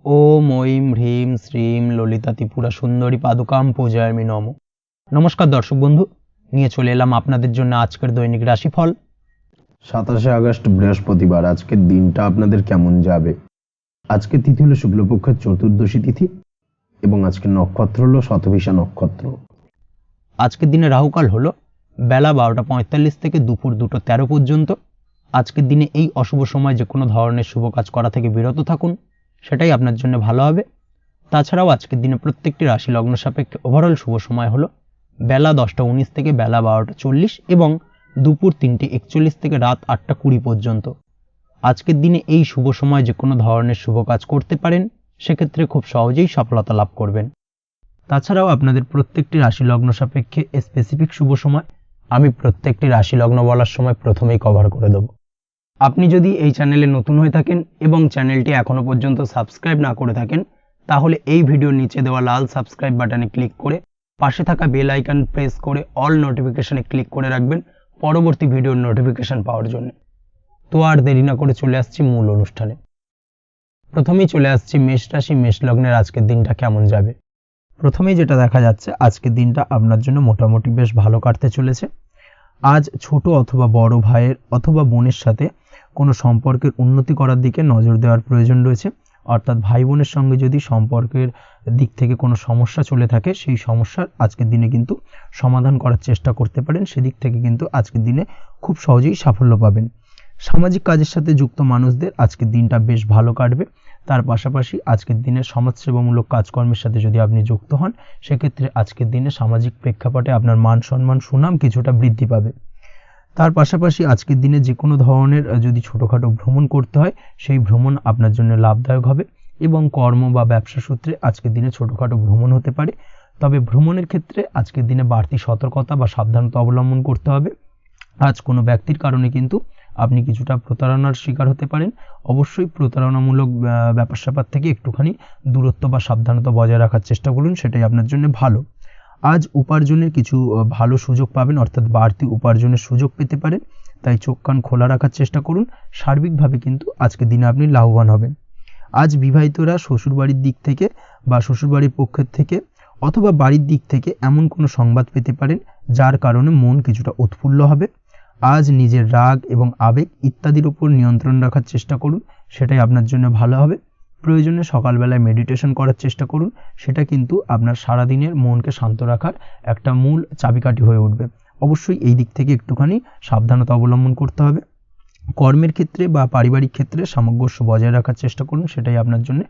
ওম ঐম হ্রিম শ্রীম ললিতা ত্রিপুরা সুন্দরী পাদুকাম পূজায়ামি নমঃ। নমস্কার দর্শক বন্ধু, নিয়ে চলে এলাম আপনাদের জন্য আজকের দৈনিক রাশিফল। 27 আগস্ট বৃহস্পতিবার। আজকের দিনটা আপনাদের কেমন যাবে? আজকের তিথি হলো শুক্লপক্ষের চতুর্দশী তিথি এবং আজকের নক্ষত্র হলো শতভিষা নক্ষত্র। আজকের দিনে রাহুকাল হলো বেলা 12:45 থেকে দুপুর 2:13 পর্যন্ত। আজকের দিনে এই অশুভ সময় যে কোনো ধরনের শুভ কাজ করা থেকে বিরত থাকুন, সেটাই আপনার জন্য ভালো হবে। তাছাড়াও আজকের দিনে প্রত্যেকটি রাশি লগ্ন সাপেক্ষে ওভারঅল শুভ সময় হলো বেলা 10:19 থেকে বেলা 12:40 এবং দুপুর 3:41 থেকে রাত 8:20 পর্যন্ত। আজকের দিনে এই শুভ সময় যে কোনো ধরনের শুভ কাজ করতে পারেন, সেক্ষেত্রে খুব সহজেই সফলতা লাভ করবেন। তাছাড়াও আপনাদের প্রত্যেকটি রাশি লগ্ন সাপেক্ষে স্পেসিফিক শুভ সময় আমি প্রত্যেকটি রাশি লগ্ন বলার সময় প্রথমেই কভার করে দেব। আপনি যদি এই চ্যানেলে নতুন হয়ে থাকেন এবং চ্যানেলটি এখনো পর্যন্ত সাবস্ক্রাইব না করে থাকেন, তাহলে এই ভিডিওর নিচে দেওয়া লাল সাবস্ক্রাইব বাটনে ক্লিক করে পাশে থাকা বেল আইকন প্রেস করে অল নোটিফিকেশনে ক্লিক করে রাখবেন পরবর্তী ভিডিওর নোটিফিকেশন পাওয়ার জন্য। তো আর দেরি না করে চলে আসছি মূল অনুষ্ঠানে। প্রথমেই চলে আসছি মেষ রাশি, মেষ লগ্নের আজকের দিনটা কেমন যাবে। প্রথমেই যেটা দেখা যাচ্ছে, আজকের দিনটা আপনার জন্য মোটামুটি বেশ ভালো কাটতে চলেছে। আজ ছোট অথবা বড় ভাইয়ের অথবা বোনের সাথে কোনো সম্পর্কের উন্নতি করার দিকে নজর দেওয়ার প্রয়োজন রয়েছে। অর্থাৎ ভাই বোনের সঙ্গে যদি সম্পর্কের দিক থেকে কোনো সমস্যা চলে থাকে, সেই সমস্যার আজকের দিনে কিন্তু সমাধান করার চেষ্টা করতে পারেন। সেদিক থেকে কিন্তু আজকের দিনে খুব সহজেই সাফল্য পাবেন। সামাজিক কাজের সাথে যুক্ত মানুষদের আজকের দিনটা বেশ ভালো কাটবে। তার পাশাপাশি আজকের দিনে সমাজসেবামূলক কাজকর্মের সাথে যদি আপনি যুক্ত হন, সেক্ষেত্রে আজকের দিনে সামাজিক প্রেক্ষাপটে আপনার মান সম্মান সুনাম কিছুটা বৃদ্ধি পাবে। তার পাশাপাশি আজকের দিনে যে কোনো ধরনের যদি ছোটোখাটো ভ্রমণ করতে হয়, সেই ভ্রমণ আপনার জন্য লাভদায়ক হবে এবং কর্ম বা ব্যবসা সূত্রে আজকের দিনে ছোটোখাটো ভ্রমণ হতে পারে। তবে ভ্রমণের ক্ষেত্রে আজকের দিনে বাড়তি সতর্কতা বা সাবধানতা অবলম্বন করতে হবে। আজ কোনো ব্যক্তির কারণে কিন্তু আপনি কিছুটা প্রতারণার শিকার হতে পারেন। অবশ্যই প্রতারণামূলক ব্যাপার স্যাপার থেকে একটুখানি দূরত্ব বা সাবধানতা বজায় রাখার চেষ্টা করুন, সেটাই আপনার জন্য ভালো। আজ উপার্জনের কিছু ভালো সুযোগ পাবেন, অর্থাৎ বাড়তি উপার্জনের সুযোগ পেতে পারেন। তাই চোখ কান খোলা রাখার চেষ্টা করুন। সার্বিকভাবে কিন্তু আজকের দিনে আপনি লাভবান হবেন। আজ বিবাহিতরা শ্বশুরবাড়ির দিক থেকে বা শ্বশুরবাড়ির পক্ষের থেকে অথবা বাড়ির দিক থেকে এমন কোনো সংবাদ পেতে পারেন, যার কারণে মন কিছুটা উৎফুল্ল হবে। আজ নিজের রাগ এবং আবেগ ইত্যাদির উপর নিয়ন্ত্রণ রাখার চেষ্টা করুন, সেটাই আপনার জন্য ভালো হবে। প্রয়োজনে সকালবেলায় মেডিটেশন করার চেষ্টা করুন, সেটা কিন্তু আপনার সারাদিনের মনকে শান্ত রাখার একটা মূল চাবিকাঠি হয়ে উঠবে। অবশ্যই এই দিক থেকে একটুখানি সাবধানতা অবলম্বন করতে হবে। কর্মের ক্ষেত্রে বা পারিবারিক ক্ষেত্রে সামঞ্জস্য বজায় রাখার চেষ্টা করুন, সেটাই আপনার জন্য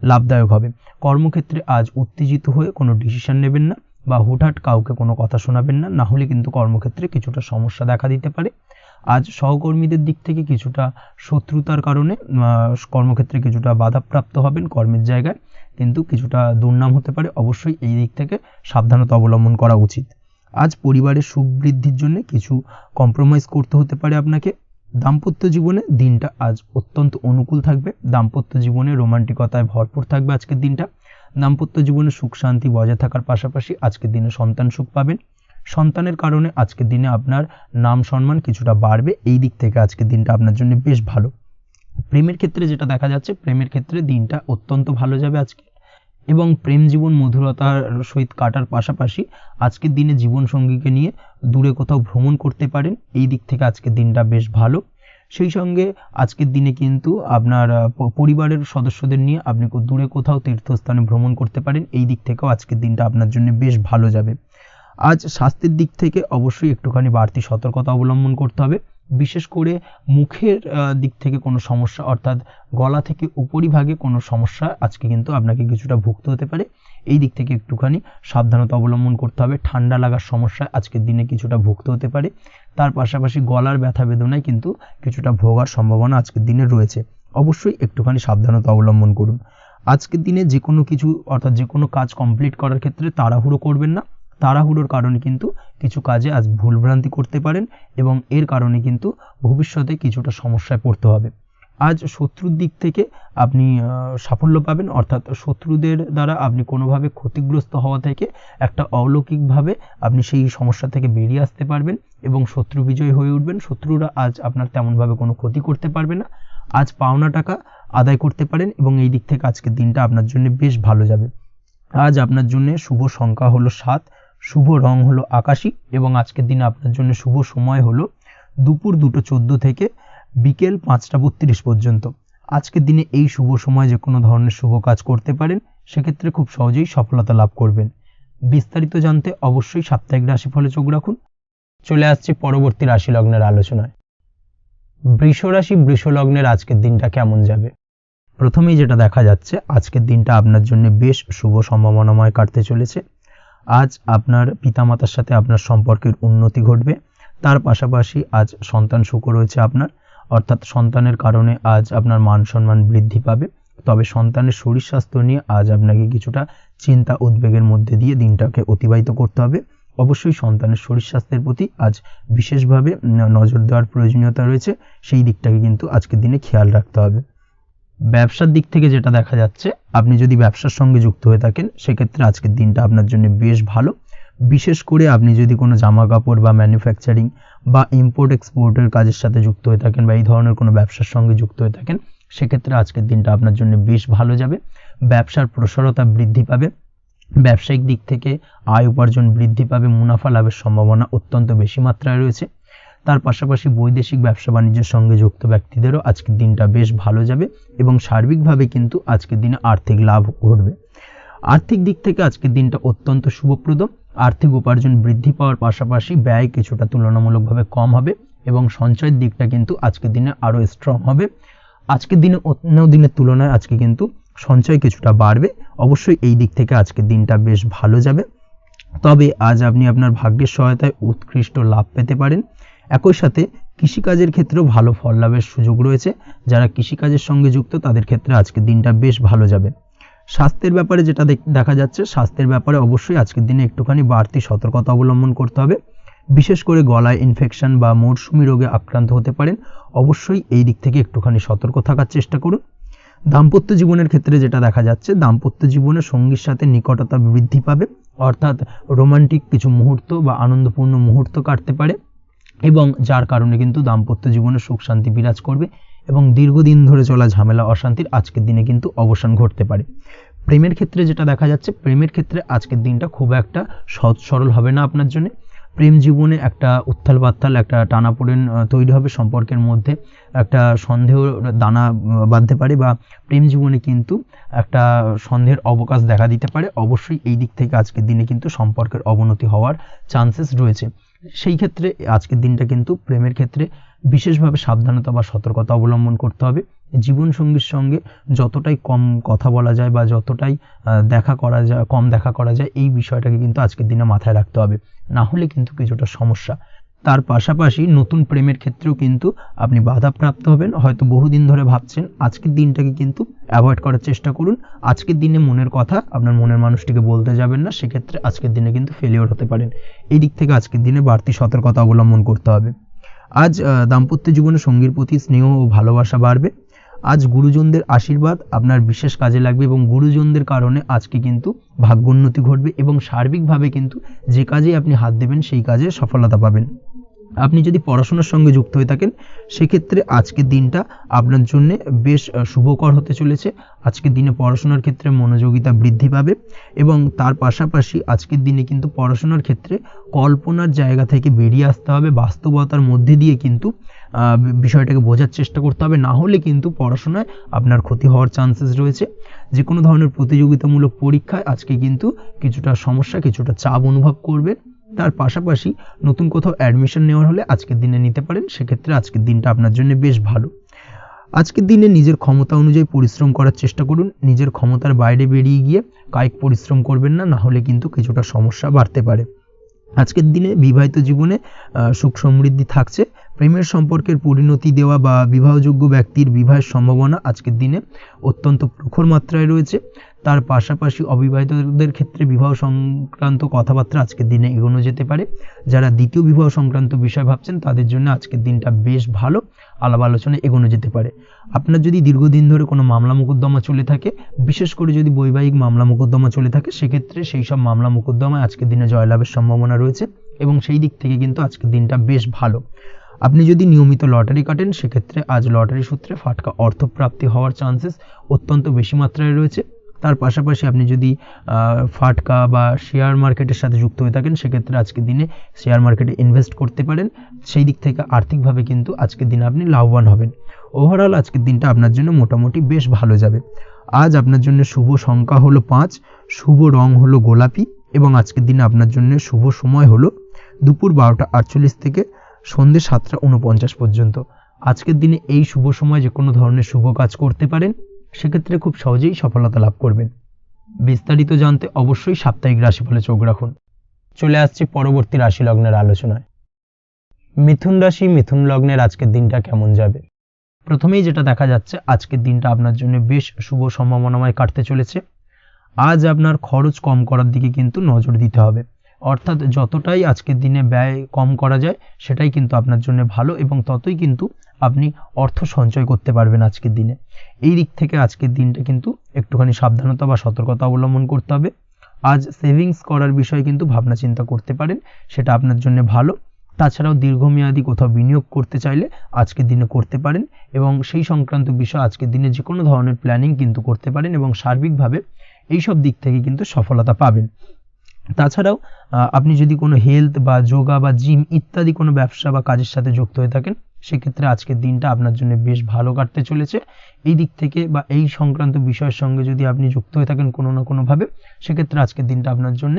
লাভদায়ক হবে। কর্মক্ষেত্রে আজ উত্তেজিত হয়ে কোনো ডিসিশন নেবেন না বা হুটহাট কাউকে কোনো কথা শোনাবেন না, না হলে কিন্তু কর্মক্ষেত্রে কিছুটা সমস্যা দেখা দিতে পারে। আজ সহকর্মীদের দিক থেকে কিছুটা শত্রুতার কারণে কর্মক্ষেত্রে কিছুটা বাধাপ্রাপ্ত হবেন কর্মের জায়গায়, কিন্তু কিছুটা দুর্নাম হতে পারে। অবশ্যই এই দিক থেকে সাবধানতা অবলম্বন করা উচিত। আজ পরিবারের সুখ বৃদ্ধির জন্য কিছু কম্প্রোমাইজ করতে হতে পারে আপনাকে। দাম্পত্য জীবনে দিনটা আজ অত্যন্ত অনুকূল থাকবে। দাম্পত্য জীবনে রোমান্টিকতায় ভরপুর থাকবে আজকের দিনটা। দাম্পত্য জীবনে সুখ শান্তি বজায় থাকার পাশাপাশি আজকের দিনে সন্তান সুখ পাবেন। সন্তানের কারণে আজকের দিনে আপনার নাম সম্মান কিছুটা বাড়বে। এই দিক থেকে আজকের দিনটা আপনার জন্য বেশ ভালো। প্রেমের ক্ষেত্রে যেটা দেখা যাচ্ছে, প্রেমের ক্ষেত্রে দিনটা অত্যন্ত ভালো যাবে আজকে এবং প্রেম জীবন মধুরতার সহিত কাটার পাশাপাশি আজকের দিনে জীবনসঙ্গীকে নিয়ে দূরে কোথাও ভ্রমণ করতে পারেন। এই দিক থেকে আজকের দিনটা বেশ ভালো। সেই সঙ্গে আজকের দিনে কিন্তু আপনার পরিবারের সদস্যদের নিয়ে আপনি দূরে কোথাও তীর্থস্থানে ভ্রমণ করতে পারেন। এই দিক থেকেও আজকের দিনটা আপনার জন্য বেশ ভালো যাবে। আজ স্বাস্থ্যের দিক থেকে অবশ্যই একটুখানি বাড়তি সতর্কতা অবলম্বন করতে হবে। বিশেষ করে মুখের দিক থেকে কোনো সমস্যা, অর্থাৎ গলা থেকে উপরিভাগে কোনো সমস্যা আজকে কিন্তু আপনাকে কিছুটা ভুগতে হতে পারে। এই দিক থেকে একটুখানি সাবধানতা অবলম্বন করতে হবে। ঠান্ডা লাগার সমস্যা আজকের দিনে কিছুটা ভুগতে হতে পারে। তার পাশাপাশি গলার ব্যথা বেদনায় কিন্তু কিছুটা ভোগার সম্ভাবনা আজকের দিনে রয়েছে। অবশ্যই একটুখানি সাবধানতা অবলম্বন করুন। আজকের দিনে যে কোনো কিছু, অর্থাৎ যে কোনো কাজ কমপ্লিট করার ক্ষেত্রে তাড়াহুড়ো করবেন না। তাড়াহুড়োর কারণে কিন্তু কিছু কাজে আজ ভুলভ্রান্তি করতে পারেন এবং এর কারণে কিন্তু ভবিষ্যতে কিছুটা সমস্যায় পড়তে হবে। আজ শত্রুর দিক থেকে আপনি সাফল্য পাবেন, অর্থাৎ শত্রুদের দ্বারা আপনি কোনোভাবে ক্ষতিগ্রস্ত হওয়া থেকে একটা অলৌকিকভাবে আপনি সেই সমস্যা থেকে বেরিয়ে আসতে পারবেন এবং শত্রু বিজয় হয়ে উঠবেন। শত্রুরা আজ আপনার তেমনভাবে কোনো ক্ষতি করতে পারবে না। আজ পাওনা টাকা আদায় করতে পারেন এবং এই দিক থেকে আজকের দিনটা আপনার জন্য বেশ ভালো যাবে। আজ আপনার জন্য শুভ সংখ্যা হলো 7, শুভ রং হলো আকাশী এবং আজকের দিনে আপনার জন্য শুভ সময় হলো দুপুর 2:14 থেকে বিকেল 5:32 পর্যন্ত। আজকের দিনে এই শুভ সময় যে কোনো ধরনের শুভ কাজ করতে পারেন, সেক্ষেত্রে খুব সহজেই সফলতা লাভ করবেন। বিস্তারিত জানতে অবশ্যই সাপ্তাহিক রাশিফলে চোখ রাখুন। চলে আসছি পরবর্তী রাশি লগ্নের আলোচনায়। বৃষ রাশি, বৃষ লগ্নের আজকের দিনটা কেমন যাবে? প্রথমেই যেটা দেখা যাচ্ছে, আজকের দিনটা আপনার জন্য বেশ শুভ সম্ভাবনাময় কাটতে চলেছে। আজ আপনার পিতামাতার সাথে আপনার সম্পর্কের উন্নতি ঘটবে। তার পাশাপাশি আজ সন্তান সুখ রয়েছে আপনার, অর্থাৎ সন্তানের কারণে আজ আপনার মান সম্মান বৃদ্ধি পাবে। তবে সন্তানের শরীর স্বাস্থ্য নিয়ে আজ আপনাকে কিছুটা চিন্তা উদ্বেগের মধ্যে দিয়ে দিনটাকে অতিবাহিত করতে হবে। অবশ্যই সন্তানের শরীর স্বাস্থ্যের প্রতি আজ বিশেষভাবে নজর দেওয়ার প্রয়োজনীয়তা রয়েছে, সেই দিকটাকে কিন্তু আজকের দিনে খেয়াল রাখতে হবে। ব্যবসার দিক থেকে যেটা দেখা যাচ্ছে, আপনি যদি ব্যবসার সঙ্গে যুক্ত হয়ে থাকেন, সেক্ষেত্রে আজকের দিনটা আপনার জন্য বেশ ভালো। বিশেষ করে আপনি যদি কোনো জামা কাপড় বা ম্যানুফ্যাকচারিং বা ইম্পোর্ট এক্সপোর্টের কাজের সাথে যুক্ত হয়ে থাকেন বা এই ধরনের কোনো ব্যবসার সঙ্গে যুক্ত হয়ে থাকেন, সেক্ষেত্রে আজকের দিনটা আপনার জন্য বেশ ভালো যাবে। ব্যবসার প্রসারতা বৃদ্ধি পাবে, ব্যবসায়িক দিক থেকে আয় উপার্জন বৃদ্ধি পাবে, মুনাফা লাভের সম্ভাবনা অত্যন্ত বেশি মাত্রায় রয়েছে। তার পাশাপাশি বৈদেশিক ব্যবসা বাণিজ্যের সঙ্গে যুক্ত ব্যক্তিদেরও আজকের দিনটা বেশ ভালো যাবে এবং সার্বিকভাবে কিন্তু আজকের দিনে আর্থিক লাভ ঘটবে। আর্থিক দিক থেকে আজকের দিনটা অত্যন্ত শুভপ্রদ। আর্থিক উপার্জন বৃদ্ধি পাওয়ার পাশাপাশি ব্যয় কিছুটা তুলনামূলকভাবে কম হবে এবং সঞ্চয়ের দিকটা কিন্তু আজকের দিনে আরও স্ট্রং হবে। আজকের দিনে অন্য দিনের তুলনায় আজকে কিন্তু সঞ্চয় কিছুটা বাড়বে। অবশ্যই এই দিক থেকে আজকের দিনটা বেশ ভালো যাবে। তবে আজ আপনি আপনার ভাগ্যের সহায়তায় উৎকৃষ্ট লাভ পেতে পারেন। একই সাথে কৃষিকাজের ক্ষেত্রেও ভালো ফল লাভের সুযোগ রয়েছে। যারা কৃষিকাজের সঙ্গে যুক্ত তাদের ক্ষেত্রে আজকের দিনটা বেশ ভালো যাবে। স্বাস্থ্যের ব্যাপারে যেটা দেখা যাচ্ছে, স্বাস্থ্যের ব্যাপারে অবশ্যই আজকের দিনে একটুখানি বাড়তি সতর্কতা অবলম্বন করতে হবে। বিশেষ করে গলায় ইনফেকশন বা মৌসুমি রোগে আক্রান্ত হতে পারেন। অবশ্যই এই দিক থেকে একটুখানি সতর্ক থাকার চেষ্টা করুন। দাম্পত্য জীবনের ক্ষেত্রে যেটা দেখা যাচ্ছে, দাম্পত্য জীবনে সঙ্গীর সাথে নিকটতা বৃদ্ধি পাবে, অর্থাৎ রোমান্টিক কিছু মুহূর্ত বা আনন্দপূর্ণ মুহূর্ত কাটতে পারে এবং যার কারণে কিন্তু দাম্পত্য জীবনে সুখ শান্তি বিরাজ করবে এবং দীর্ঘদিন ধরে চলা ঝামেলা অশান্তির আজকের দিনে কিন্তু অবসান ঘটতে পারে। প্রেমের ক্ষেত্রে যেটা দেখা যাচ্ছে, প্রেমের ক্ষেত্রে আজকের দিনটা খুব একটা সহজ সরল হবে না আপনার জন্য। প্রেম জীবনে একটা উত্থাল পাত্থাল একটা টানাপোড়েন তৈরি হবে, সম্পর্কের মধ্যে একটা সন্দেহ দানা বাঁধতে পারে বা প্রেম জীবনে কিন্তু একটা সন্দেহের অবকাশ দেখা দিতে পারে। অবশ্যই এই দিক থেকে আজকের দিনে কিন্তু সম্পর্কের অবনতি হওয়ার চান্সেস রয়েছে। সেই ক্ষেত্রে আজকের দিনটা কিন্তু প্রেমের ক্ষেত্রে বিশেষভাবে সাবধানতা বা সতর্কতা অবলম্বন করতে হবে। জীবন সঙ্গীর সঙ্গে যতটাই কম কথা বলা যায় বা যতটাই কম দেখা করা যায়, এই বিষয়টাকে কিন্তু আজকের দিনে মাথায় রাখতে হবে, না হলে কিন্তু কিছুটা সমস্যা। তার পাশাপাশি নতুন প্রেমের ক্ষেত্রেও কিন্তু আপনি বাধাপ্রাপ্ত হবেন। হয়তো বহুদিন ধরে ভাবছেন, আজকের দিনটাকে কিন্তু অ্যাভয়েড করার চেষ্টা করুন। আজকের দিনে মনের কথা আপনার মনের মানুষটিকে বলতে যাবেন না, সেক্ষেত্রে আজকের দিনে কিন্তু ফেলিওর হতে পারেন। এই দিক থেকে আজকের দিনে বাড়তি সতর্কতা অবলম্বন করতে হবে। আজ দাম্পত্য জীবনে সঙ্গীর প্রতি স্নেহ ও ভালোবাসা বাড়বে। আজ গুরুজনদের আশীর্বাদ আপনার বিশেষ কাজে লাগবে এবং গুরুজনদের কারণে আজকে কিন্তু ভাগ্যোন্নতি ঘটবে এবং সার্বিকভাবে কিন্তু যে কাজে আপনি হাত দেবেন সেই কাজে সফলতা পাবেন। আপনি যদি পড়াশোনার সঙ্গে যুক্ত হয়ে থাকেন, সেক্ষেত্রে আজকের দিনটা আপনার জন্য বেশ শুভকর হতে চলেছে। আজকের দিনে পড়াশোনার ক্ষেত্রে মনোযোগিতা বৃদ্ধি পাবে এবং তার পাশাপাশি আজকের দিনে কিন্তু পড়াশোনার ক্ষেত্রে কল্পনার জায়গা থেকে বেরিয়ে আসতে হবে, বাস্তবতার মধ্যে দিয়ে কিন্তু বিষয়টাকে বোঝার চেষ্টা করতে হবে, না হলে কিন্তু পড়াশোনায় আপনার ক্ষতি হওয়ার চান্সেস রয়েছে। যে কোনো ধরনের প্রতিযোগিতামূলক পরীক্ষায় আজকে কিন্তু কিছুটা সমস্যা, কিছুটা চাপ অনুভব করবেন। তার পাশাপাশি নতুন কোথাও অ্যাডমিশন নেওয়ার হলে আজকের দিনে নিতে পারেন, সেক্ষেত্রে আজকের দিনটা আপনার জন্য বেশ ভালো। আজকের দিনে নিজের ক্ষমতা অনুযায়ী পরিশ্রম করার চেষ্টা করুন। নিজের ক্ষমতার বাইরে বেরিয়ে গিয়ে কায়িক পরিশ্রম করবেন না, না হলে কিন্তু কিছুটা সমস্যা বাড়তে পারে। আজকের দিনে বিবাহিত জীবনে সুখ সমৃদ্ধি থাকছে। প্রেমের সম্পর্কের পরিণতি দেওয়া বা বিবাহযোগ্য ব্যক্তির বিবাহের সম্ভাবনা আজকের দিনে অত্যন্ত প্রখর মাত্রায় রয়েছে। তার পাশাপাশি অবিবাহিতদের ক্ষেত্রে বিবাহ সংক্রান্ত কথাবার্তা আজকের দিনে এগোনো যেতে পারে। যারা দ্বিতীয় বিবাহ সংক্রান্ত বিষয় ভাবছেন তাদের জন্য আজকের দিনটা বেশ ভালো, আলাপ আলোচনায় এগোনো যেতে পারে। আপনার যদি দীর্ঘদিন ধরে কোনো মামলা মোকদ্দমা চলে থাকে, বিশেষ করে যদি বৈবাহিক মামলা মোকদ্দমা চলে থাকে, সেক্ষেত্রে সেই সব মামলা মোকদ্দমায় আজকের দিনে জয়লাভের সম্ভাবনা রয়েছে এবং সেই দিক থেকে কিন্তু আজকের দিনটা বেশ ভালো। আপনি যদি নিয়মিত লটারি কাটেন সেক্ষেত্রে আজ লটারি সূত্রে ফাটকা অর্থপ্রাপ্তি হওয়ার চান্সেস অত্যন্ত বেশি মাত্রায় রয়েছে। তার পাশাপাশি আপনি যদি ফাটকা বা শেয়ার মার্কেটের সাথে যুক্ত হয়ে থাকেন সেক্ষেত্রে আজকের দিনে শেয়ার মার্কেটে ইনভেস্ট করতে পারেন। সেই দিক থেকে আর্থিকভাবে কিন্তু আজকের দিনে আপনি লাভবান হবেন। ওভারঅল আজকের দিনটা আপনার জন্য মোটামুটি বেশ ভালো যাবে। আজ আপনার জন্য শুভ সংখ্যা হলো 5, শুভ রং হলো গোলাপি এবং আজকের দিনে আপনার জন্য শুভ সময় হলো দুপুর 12:48 থেকে সন্ধ্যে 7:49 পর্যন্ত। আজকের দিনে এই শুভ সময় যে কোনো ধরনের শুভ কাজ করতে পারেন, সেক্ষেত্রে খুব সহজেই সফলতা লাভ করবেন। বিস্তারিত জানতে অবশ্যই সাপ্তাহিক রাশিফলে চোখ রাখুন। চলে আসছি পরবর্তী রাশি লগ্নের আলোচনায়। মিথুন রাশি, মিথুন লগ্নের আজকের দিনটা কেমন যাবে? প্রথমেই যেটা দেখা যাচ্ছে আজকের দিনটা আপনার জন্য বেশ শুভ সম্ভাবনাময় কাটতে চলেছে। আজ আপনার খরচ কম করার দিকে কিন্তু নজর দিতে হবে, অর্থাৎ যতটাই আজকের দিনে ব্যয় কম করা যায় সেটাই কিন্তু আপনার জন্য ভালো এবং ততই কিন্তু আপনি অর্থ সঞ্চয় করতে পারবেন আজকের দিনে। এই দিক থেকে আজকের দিনটা কিন্তু একটুখানি সাবধানতা বা সতর্কতা অবলম্বন করতে হবে। আজ সেভিংস করার বিষয়ে কিন্তু ভাবনা চিন্তা করতে পারেন, সেটা আপনার জন্য ভালো। তাছাড়াও দীর্ঘমেয়াদী কোথাও বিনিয়োগ করতে চাইলে আজকের দিনে করতে পারেন এবং সেই সংক্রান্ত বিষয় আজকের দিনে যে কোনো ধরনের প্ল্যানিং কিন্তু করতে পারেন এবং সার্বিকভাবে এইসব দিক থেকে কিন্তু সফলতা পাবেন। তাছাড়াও আপনি যদি কোনো হেলথ বা যোগা বা জিম ইত্যাদি কোনো ব্যবসা বা কাজের সাথে যুক্ত হয়ে থাকেন সেক্ষেত্রে আজকের দিনটা আপনার জন্য বেশ ভালো কাটতে চলেছে। এই দিক থেকে বা এই সংক্রান্ত বিষয়ের সঙ্গে যদি আপনি যুক্ত হয়ে থাকেন কোনো না কোনোভাবে, সেক্ষেত্রে আজকের দিনটা আপনার জন্য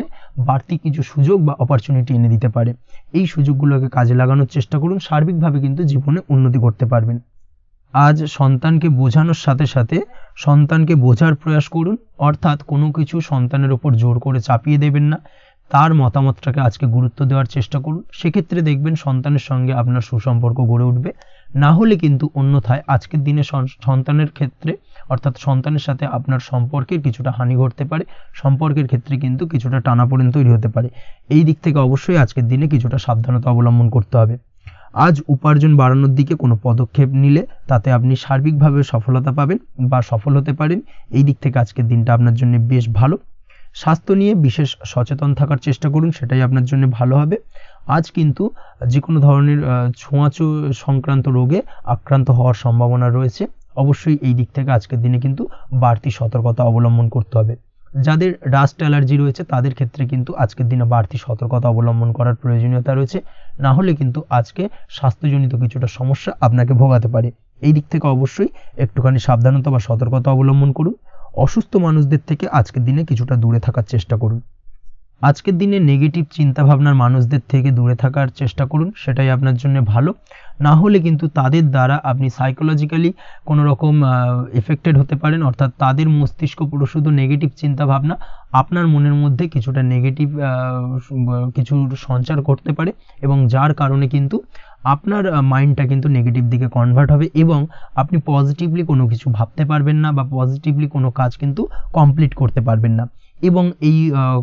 বাড়তি কিছু সুযোগ বা অপরচুনিটি এনে দিতে পারে। এই সুযোগগুলোকে কাজে লাগানোর চেষ্টা করুন, সার্বিকভাবে কিন্তু জীবনে উন্নতি করতে পারবেন। আজ সন্তানকে বোঝানোর সাথে সাথে সন্তানকে বোঝার প্রয়াস করুন, অর্থাৎ কোনো কিছু সন্তানের উপর জোর করে চাপিয়ে দেবেন না, তার মতামতটাকে আজকে গুরুত্ব দেওয়ার চেষ্টা করুন। সেক্ষেত্রে দেখবেন সন্তানের সঙ্গে আপনার সুসম্পর্ক গড়ে উঠবে। না হলে কিন্তু অন্যথায় আজকের দিনে সন্তানের ক্ষেত্রে অর্থাৎ সন্তানের সাথে আপনার সম্পর্কের কিছুটা হানি ঘটতে পারে, সম্পর্কের ক্ষেত্রে কিন্তু কিছুটা টানাপোড়েন তৈরি হতে পারে। এই দিক থেকে অবশ্যই আজকের দিনে কিছুটা সাবধানতা অবলম্বন করতে হবে। আজ উপার্জন বাড়ানোর দিকে কোনো পদক্ষেপ নিলে তাতে আপনি সার্বিকভাবে সফলতা পাবেন বা সফল হতে পারেন। এই দিক থেকে আজকের দিনটা আপনার জন্য বেশ ভালো। স্বাস্থ্য নিয়ে বিশেষ সচেতন থাকার চেষ্টা করুন, সেটাই আপনার জন্য ভালো হবে। আজ কিন্তু যে কোনো ধরনের ছোঁয়াচে সংক্রান্ত রোগে আক্রান্ত হওয়ার সম্ভাবনা রয়েছে। অবশ্যই এই দিক থেকে আজকের দিনে কিন্তু বাড়তি সতর্কতা অবলম্বন করতে হবে। যাদের ডাস্ট অ্যালার্জি রয়েছে তাদের ক্ষেত্রে কিন্তু আজকের দিনে বাড়তি সতর্কতা অবলম্বন করার প্রয়োজনীয়তা রয়েছে, না হলে কিন্তু আজকে স্বাস্থ্যজনিত কিছুটা সমস্যা আপনাকে ভোগাতে পারে। এই দিক থেকে অবশ্যই একটুখানি সাবধানতা বা সতর্কতা অবলম্বন করুন। অসুস্থ মানুষদের থেকে আজকের দিনে কিছুটা দূরে থাকার চেষ্টা করুন। আজকের দিনে নেগেটিভ চিন্তাভাবনার মানুষদের থেকে দূরে থাকার চেষ্টা করুন, সেটাই আপনার জন্য ভালো। না হলে কিন্তু তাদের দ্বারা আপনি সাইকোলজিক্যালি কোনো রকম এফেক্টেড হতে পারেন, অর্থাৎ তাদের মস্তিষ্ক পুরো শুধু নেগেটিভ চিন্তাভাবনা আপনার মনের মধ্যে কিছুটা নেগেটিভ কিছু সঞ্চার করতে পারে এবং যার কারণে কিন্তু আপনার মাইন্ডটা কিন্তু নেগেটিভ দিকে কনভার্ট হবে এবং আপনি পজিটিভলি কোনো কিছু ভাবতে পারবেন না বা পজিটিভলি কোনো কাজ কিন্তু কমপ্লিট করতে পারবেন না এবং এই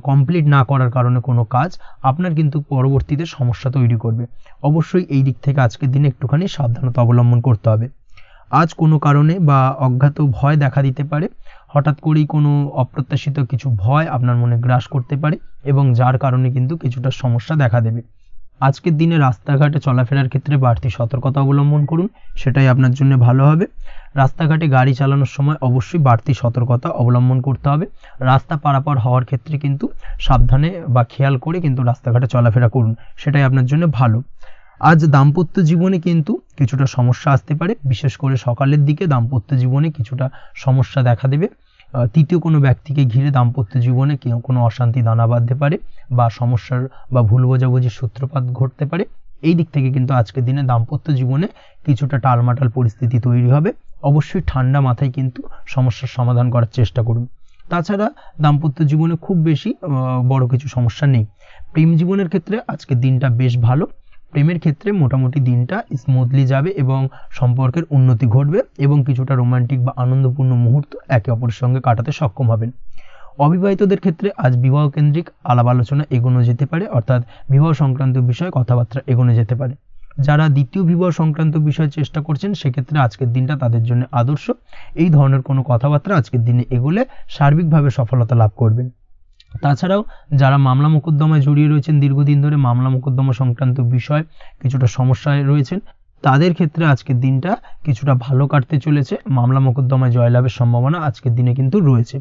কমপ্লিট না করার কারণে কোনো কাজ আপনার কিন্তু পরবর্তীতে সমস্যা তৈরি করবে। অবশ্যই এই দিক থেকে আজকের দিনে একটুখানি সাবধানতা অবলম্বন করতে হবে। আজ কোনো কারণে বা অজ্ঞাত ভয় দেখা দিতে পারে, হঠাৎ করেই কোনো অপ্রত্যাশিত কিছু ভয় আপনার মনে গ্রাস করতে পারে এবং যার কারণে কিন্তু কিছুটা সমস্যা দেখা দেবে। আজকের দিনে রাস্তাঘাটে চলাফেরার ক্ষেত্রে বাড়তি সতর্কতা অবলম্বন করুন, সেটাই আপনার জন্য ভালো হবে। রাস্তাঘাটে গাড়ি চালানোর সময় অবশ্যই বাড়তি সতর্কতা অবলম্বন করতে হবে। রাস্তা পারাপার হওয়ার ক্ষেত্রে কিন্তু সাবধানে বা খেয়াল করে কিন্তু রাস্তাঘাটে চলাফেরা করুন, সেটাই আপনার জন্য ভালো। আজ দাম্পত্য জীবনে কিন্তু কিছুটা সমস্যা আসতে পারে, বিশেষ করে সকালের দিকে দাম্পত্য জীবনে কিছুটা সমস্যা দেখা দেবে। তৃতীয় কোনো ব্যক্তিকে ঘিরে দাম্পত্য জীবনে কোনো অশান্তি দানা বাঁধতে পারে বা সমস্যার বা ভুল বোঝাবুঝির সূত্রপাত ঘটতে পারে। এই দিক থেকে কিন্তু আজকের দিনে দাম্পত্য জীবনে কিছুটা টালমাটাল পরিস্থিতি তৈরি হবে। অবশ্যই ঠান্ডা মাথায় কিন্তু সমস্যার সমাধান করার চেষ্টা করুন। তাছাড়া দাম্পত্য জীবনে খুব বেশি বড় কিছু সমস্যা নেই। প্রেম জীবনের ক্ষেত্রে আজকের দিনটা বেশ ভালো। প্রেমের ক্ষেত্রে মোটামুটি দিনটা স্মুথলি যাবে এবং সম্পর্কের উন্নতি ঘটবে এবং কিছুটা রোমান্টিক বা আনন্দপূর্ণ মুহূর্ত একে অপরের সঙ্গে কাটাতে সক্ষম হবেন। অবিবাহিতদের ক্ষেত্রে আজ বিবাহ কেন্দ্রিক আলাপ আলোচনা এগোনো যেতে পারে, অর্থাৎ বিবাহ সংক্রান্ত বিষয়ে কথাবার্তা এগোনো যেতে পারে। যারা দ্বিতীয় বিবাহ সংক্রান্ত বিষয়ে চেষ্টা করছেন সেক্ষেত্রে আজকের দিনটা তাদের জন্য আদর্শ। এই ধরনের কোনো কথাবার্তা আজকের দিনে এগোলে সার্বিকভাবে সফলতা লাভ করবেন। তাছাড়াও যারা মামলা মোকদ্দমায় জড়িয়ে রয়েছেন দীর্ঘদিন ধরে, মামলা মোকদ্দমা সংক্রান্ত বিষয় কিছুটা সমস্যায় রয়েছেন, তাদের ক্ষেত্রে আজকের দিনটা কিছুটা ভালো কাটতে চলেছে। মামলা মোকদ্দমায় জয়লাভের সম্ভাবনা আজকের দিনে কিন্তু রয়েছে।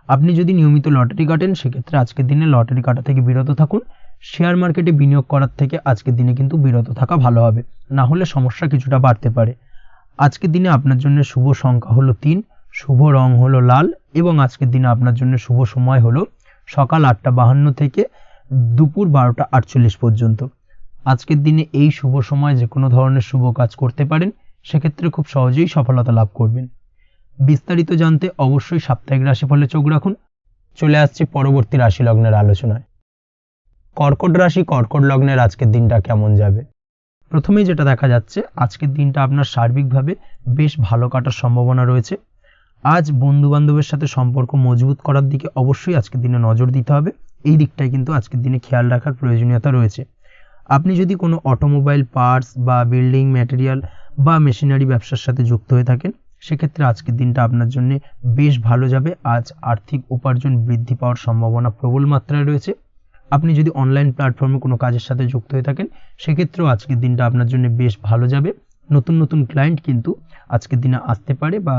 আপনি যদি নিয়মিত লটারি কাটেন সেক্ষেত্রে আজকের দিনে লটারি কাটা থেকে বিরত থাকুন। শেয়ার মার্কেটে বিনিয়োগ করার থেকে আজকের দিনে কিন্তু বিরত থাকা ভালো হবে, না হলে সমস্যা কিছুটা বাড়তে পারে। আজকের দিনে আপনার জন্য শুভ সংখ্যা হলো 3, শুভ রং হলো লাল এবং আজকের দিনে আপনার জন্য শুভ সময় হলো সকাল 8:52 থেকে দুপুর 12:48 পর্যন্ত। আজকের দিনে এই শুভ সময় যে কোনো ধরনের শুভ কাজ করতে পারেন, সেক্ষেত্রে খুব সহজেই সফলতা লাভ করবেন। বিস্তারিত জানতে অবশ্যই সাপ্তাহিক রাশিফলে চোখ রাখুন। চলে আসছি পরবর্তী রাশি লগ্নের আলোচনায়। কর্কট রাশি, কর্কট লগ্নের আজকের দিনটা কেমন যাবে? প্রথমেই যেটা দেখা যাচ্ছে, আজকের দিনটা আপনার সার্বিকভাবে বেশ ভালো কাটার সম্ভাবনা রয়েছে। আজ বন্ধু বান্ধবের সাথে সম্পর্ক মজবুত করার দিকে অবশ্যই আজকের দিনে নজর দিতে হবে। এই দিকটাই কিন্তু আজকের দিনে খেয়াল রাখার প্রয়োজনীয়তা রয়েছে। আপনি যদি কোনো অটোমোবাইল পার্টস বা বিল্ডিং ম্যাটেরিয়াল বা মেশিনারি ব্যবসার সাথে যুক্ত হয়ে থাকেন, সেক্ষেত্রে আজকের দিনটা আপনার জন্য বেশ ভালো যাবে। আজ আর্থিক উপার্জন বৃদ্ধি পাওয়ার সম্ভাবনা প্রবল মাত্রায় রয়েছে। আপনি যদি অনলাইন প্ল্যাটফর্মে কোনো কাজের সাথে যুক্ত হয়ে থাকেন, সেক্ষেত্রেও আজকের দিনটা আপনার জন্য বেশ ভালো যাবে। নতুন নতুন ক্লায়েন্ট কিন্তু আজকের দিনে আসতে পারে বা